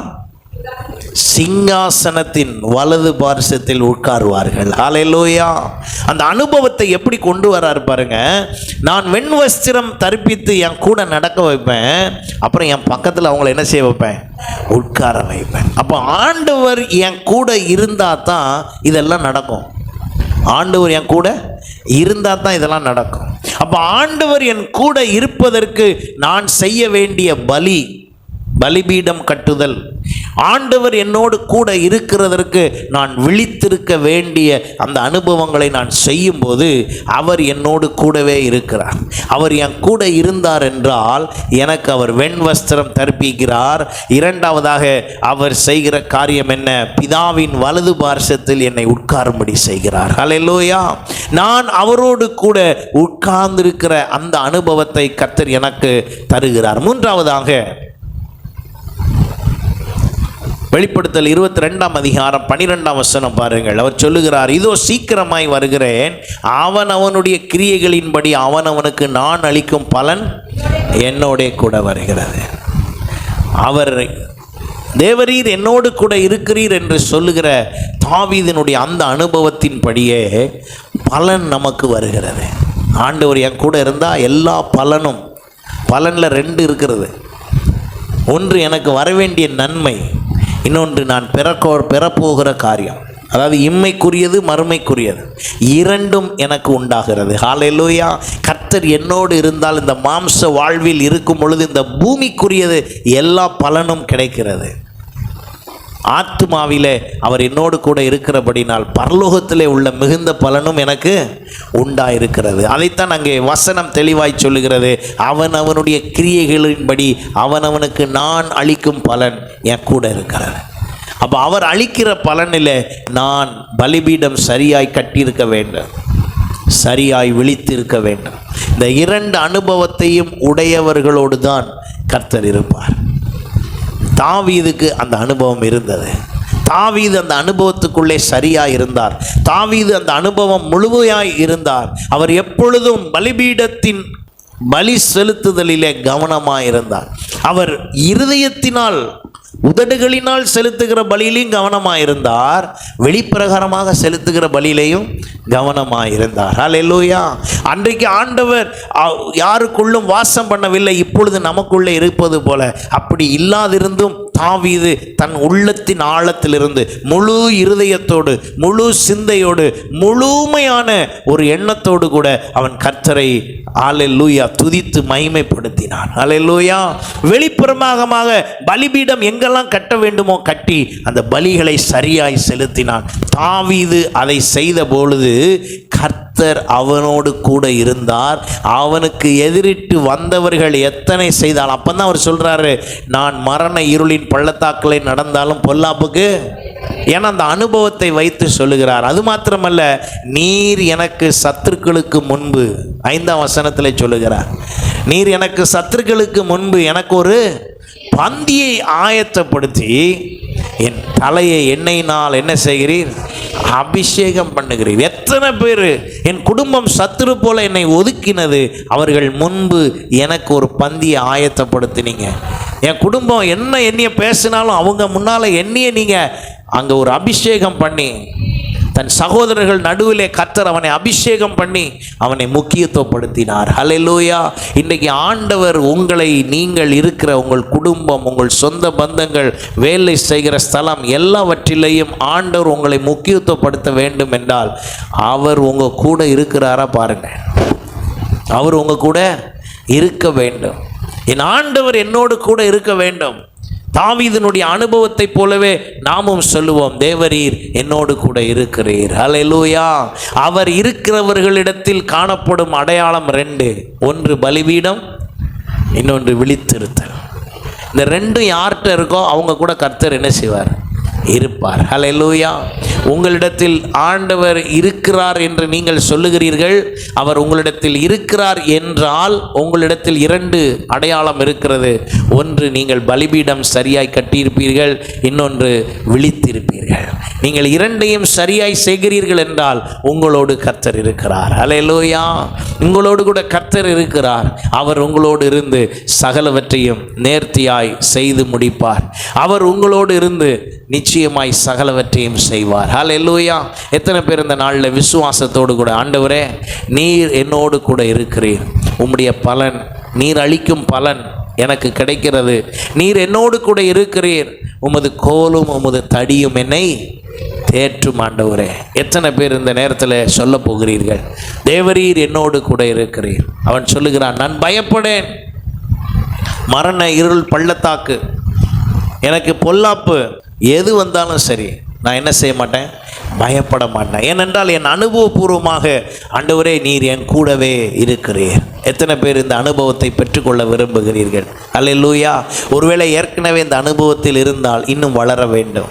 சிங்காசனத்தின் வலது பார்சத்தில் உட்காருவார்கள். ஹல்லேலூயா. அந்த அனுபவத்தை எப்படி கொண்டு வராரு பாருங்க. நான் வெண் வஸ்திரம் தரிப்பித்து என் கூட நடக்க வைப்பேன், அப்புறம் என் பக்கத்தில் அவங்கள என்ன செய்ய வைப்பேன், உட்கார வைப்பேன். அப்போ ஆண்டவர் என் கூட இருந்தால் தான் இதெல்லாம் நடக்கும். ஆண்டவர் என் கூட இருந்தால் தான் இதெல்லாம் நடக்கும். அப்போ ஆண்டவர் என் கூட இருப்பதற்கு நான் செய்ய வேண்டிய பலிபீடம் கட்டுதல், ஆண்டவர் என்னோடு கூட இருக்கிறதற்கு நான் விழித்திருக்க வேண்டிய அந்த அனுபவங்களை நான் செய்யும்போது அவர் என்னோடு கூடவே இருக்கிறார். அவர் என் கூட இருந்தார் என்றால் எனக்கு அவர் வெண் வஸ்திரம் தரிப்பிக்கிறார். இரண்டாவதாக அவர் செய்கிற காரியம் என்ன? பிதாவின் வலது பார்சத்தில் என்னை உட்காரும்படி செய்கிறார். ஹல்லேலூயா. நான் அவரோடு கூட உட்கார்ந்திருக்கிற அந்த அனுபவத்தை கர்த்தர் எனக்கு தருகிறார். மூன்றாவதாக வெளிப்படுத்தல் 22ஆம் அதிகாரம் 12ஆம் வசனம் பாருங்கள். அவர் சொல்லுகிறார், இதோ சீக்கிரமாய் வருகிறேன், அவனுடைய கிரியைகளின்படி அவனுக்கு நான் அளிக்கும் பலன் என்னோட கூட வருகிறது. அவர் தேவரீர் என்னோடு கூட இருக்கிறீர் என்று சொல்லுகிற தாவீதினுடைய அந்த அனுபவத்தின்படியே பலன் நமக்கு வருகிறது. ஆண்டவர் என் கூட இருந்தால் எல்லா பலனில் 2 இருக்கிறது. ஒன்று எனக்கு வரவேண்டிய நன்மை, இன்னொன்று நான் பெறப்போகிற காரியம். அதாவது இம்மைக்குரியது மறுமைக்குரியது, 2ம் எனக்கு உண்டாகிறது. ஹல்லேலூயா. கர்த்தர் என்னோடு இருந்தால் இந்த மாம்ச வாழ்வில் இருக்கும் பொழுது இந்த பூமிக்குரியது எல்லா பலனும் கிடைக்கிறது. ஆத்துமாவிலே அவர் என்னோடு கூட இருக்கிறபடினால் பரலோகத்திலே உள்ள மிகுந்த பலனும் எனக்கு உண்டாயிருக்கிறது. அதைத்தான் அங்கே வசனம் தெளிவாய் சொல்லுகிறது, அவனுடைய கிரியைகளின்படி அவனுக்கு நான் அளிக்கும் பலன் என் கூட இருக்கிறது. அப்போ அவர் அளிக்கிற பலனில் நான் பலிபீடம் சரியாய் கட்டியிருக்க வேண்டும், சரியாய் விழித்திருக்க வேண்டும். இந்த 2 அனுபவத்தையும் உடையவர்களோடு தான் கர்த்தர் இருப்பார். தாவீதுக்கு அந்த அனுபவம் இருந்தது. தாவீது அந்த அனுபவத்துக்குள்ளே சரியாய் இருந்தார். தாவீது அந்த அனுபவம் முழுமையாய் இருந்தார். அவர் எப்பொழுதும் பலிபீடத்தின் பலி செலுத்துதலிலே கவனமாய் இருந்தார். அவர் இருதயத்தினால் உதடுகளினால் செலுத்துகிற பலியிலையும் கவனமாயிருந்தார், வெளிப்பிரகாரமாக செலுத்துகிற பலியிலையும் கவனமாயிருந்தார். ஹல்லேலூயா. அன்றைக்கு ஆண்டவர் யாருக்குள்ளும் வாசம் பண்ணவில்லை, இப்பொழுது நமக்குள்ளே இருப்பது போல. அப்படி இல்லாதிருந்தும் தாவீது தன் உள்ளத்தின் ஆழத்திலிருந்து முழு இருதயத்தோடு, முழு சிந்தையோடு, முழுமையான ஒரு எண்ணத்தோடு கூட அவன் கர்த்தரை ஹல்லேலூயா துதித்து மகிமைப்படுத்தினான். ஹல்லேலூயா. வெளிப்புறமாக பலிபீடம் எங்கெல்லாம் கட்ட வேண்டுமோ கட்டி அந்த பலிகளை சரியாய் செலுத்தினான். தாவீது அதை செய்த பொழுது கர்த்தர் அவனோடு கூட இருந்தார். அவனுக்கு எதிரிட்டு வந்தவர்கள் எத்தனை செய்தால், அப்பதான் அவர் சொல்றாரு, நான் மரண இருளின் பள்ளத்தாக்களை நடந்தாலும் பொல்லாப்புக்கு, ஏன்னா அந்த அனுபவத்தை வைத்து சொல்லுகிறார். அது மாத்திரமல்ல, நீர் எனக்கு சத்துருக்களுக்கு முன்பு, 5ஆம் வசனத்தில் சொல்லுகிறார், நீர் எனக்கு சத்துருக்களுக்கு முன்பு எனக்கு ஒரு பந்தியை ஆயத்தப்படுத்தி என் தலையை எண்ணெயினால் என்ன செய்கிறீர், அபிஷேகம் பண்ணுகிறீர். எத்தனை பேர் என் குடும்பம் சத்துரு போல என்னை ஒதுக்கினது, அவர்கள் முன்பு எனக்கு ஒரு பந்தியை ஆயத்தப்படுத்தினீங்க. என் குடும்பம் என்னைய பேசினாலும் அவங்க முன்னால் என்னைய நீங்கள் அங்கே ஒரு அபிஷேகம் பண்ணி தன் சகோதரர்கள் நடுவிலே கர்த்தர் அவனை அபிஷேகம் பண்ணி அவனை முக்கியத்துவப்படுத்தினார். ஹல்லேலூயா. இன்றைக்கு ஆண்டவர் உங்களை, நீங்கள் இருக்கிற உங்கள் குடும்பம், உங்கள் சொந்த பந்தங்கள், வேலை செய்கிற ஸ்தலம் எல்லாவற்றிலேயும் ஆண்டவர் உங்களை முக்கியத்துவப்படுத்த வேண்டும் என்றால் அவர் உங்கள் கூட இருக்கிறாரா பாருங்க. அவர் உங்கள் கூட இருக்க வேண்டும். என் ஆண்டவர் என்னோடு கூட இருக்க வேண்டும். தாவீதினுடைய அனுபவத்தை போலவே நாமும் சொல்லுவோம், தேவரீர் என்னோடு கூட இருக்கிறீர். ஹல்லேலூயா. அவர் இருக்கிறவர்களிடத்தில் காணப்படும் அடையாளம் 2. ஒன்று பலிபீடம், இன்னொன்று விழித்திருத்தல். இந்த 2 யார்கிட்ட இருக்கோ அவங்க கூட கர்த்தர் என்ன செய்வார்? இருப்பார். ஹல்லேலூயா. உங்களிடத்தில் ஆண்டவர் இருக்கிறார் என்று நீங்கள் சொல்லுகிறீர்கள். அவர் உங்களிடத்தில் இருக்கிறார் என்றால் உங்களிடத்தில் 2 அடையாளம் இருக்கிறது. ஒன்று, நீங்கள் பலிபீடம் சரியாய் கட்டியிருப்பீர்கள், இன்னொன்று விழித்திருப்பீர்கள். நீங்கள் 2ஐயும் சரியாய் செய்கிறீர்கள் என்றால் உங்களோடு கர்த்தர் இருக்கிறார். ஹல்லேலூயா. உங்களோடு கூட கர்த்தர் இருக்கிறார். அவர் உங்களோடு இருந்து சகலவற்றையும் நேர்த்தியாய் செய்து முடிப்பார். அவர் உங்களோடு இருந்து நிச்சயமாய் சகலவற்றையும் செய்வார். ஹல்லேலூயா. எத்தனை பேர் இந்த நாளில் விசுவாசத்தோடு கூட, ஆண்டவரே நீர் என்னோடு கூட இருக்கிறீர், உம்முடைய பலன், நீர் அளிக்கும் பலன் எனக்கு கிடைக்கிறது, நீர் என்னோடு கூட இருக்கிறீர், உமது கோலும் உமது தடியும் என்னை தேற்றும் ஆண்டவரே. எத்தனை பேர் இந்த நேரத்தில் சொல்ல போகிறீர்கள், தேவரீர் என்னோடு கூட இருக்கிறீர்? அவன் சொல்லுகிறான், நான் பயப்படேன். மரண இருள் பள்ளத்தாக்கு, எனக்கு பொல்லாப்பு எது வந்தாலும் சரி, நான் என்ன செய்ய மாட்டேன்? பயப்பட மாட்டேன். ஏனென்றால் என் அனுபவபூர்வமாக ஆண்டவரே நீர் என் கூடவே இருக்கிறீர். எத்தனை பேர் இந்த அனுபவத்தை பெற்றுக்கொள்ள விரும்புகிறீர்கள்? அல்லேலூயா. ஒருவேளை ஏற்கனவே இந்த அனுபவத்தில் இருந்தால் இன்னும் வளர வேண்டும்.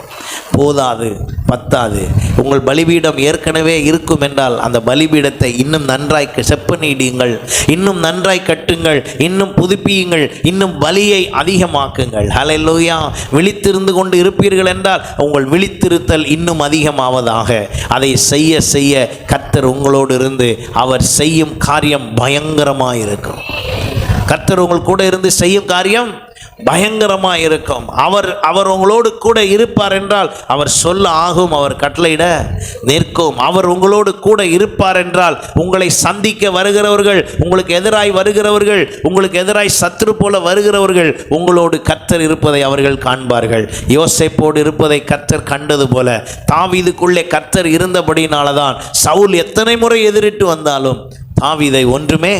போதாது, பத்தாது. உங்கள் பலிபீடம் ஏற்கனவே இருக்கும் என்றால் அந்த பலிபீடத்தை இன்னும் நன்றாய் செப்பனிடுங்கள், இன்னும் நன்றாய் கட்டுங்கள், இன்னும் புதுப்பியுங்கள், இன்னும் பலியை அதிகமாக்குங்கள். ஹல்லேலூயா. விழித்திருந்து கொண்டு இருப்பீர்கள் என்றால் உங்கள் விழித்திருத்தல் இன்னும் அதிகமாவதாக. அதை செய்ய செய்ய கர்த்தர் உங்களோடு இருந்து அவர் செய்யும் காரியம் பயங்கரமாக இருக்கும். கர்த்தர் உங்கள் கூட இருந்து செய்யும் காரியம் பயங்கரமாக இருக்கும். அவர் உங்களோடு கூட இருப்பார் என்றால் அவர் சொல்ல ஆகும், அவர் கட்டளையிட நிற்கும். அவர் உங்களோடு கூட இருப்பார் என்றால் உங்களை சந்திக்க வருகிறவர்கள், உங்களுக்கு எதிராய் வருகிறவர்கள், உங்களுக்கு எதிராய் சத்துரு போல வருகிறவர்கள், உங்களோடு கர்த்தர் இருப்பதை அவர்கள் காண்பார்கள். யோசேப்போடு இருப்பதை கர்த்தர் கண்டது போல தாவீதுக்குள்ளே கர்த்தர் இருந்தபடினால்தான் சவுல் எத்தனை முறை எதிரிட்டு வந்தாலும் தாவீதை ஒன்றுமே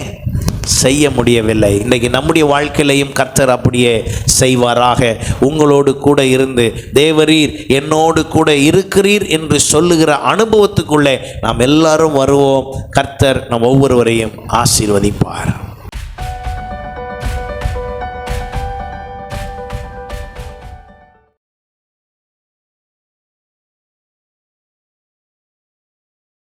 செய்ய முடியவில்லை. இன்றைக்கு நம்முடைய வாழ்க்கையிலையும் கர்த்தர் அப்படியே செய்வாராக. உங்களோடு கூட இருந்து தேவரீர் என்னோடு கூட இருக்கிறீர் என்று சொல்லுகிற அனுபவத்துக்குள்ளே நாம் எல்லாரும் வருவோம். கர்த்தர் நம் ஒவ்வொருவரையும் ஆசீர்வதிப்பார்.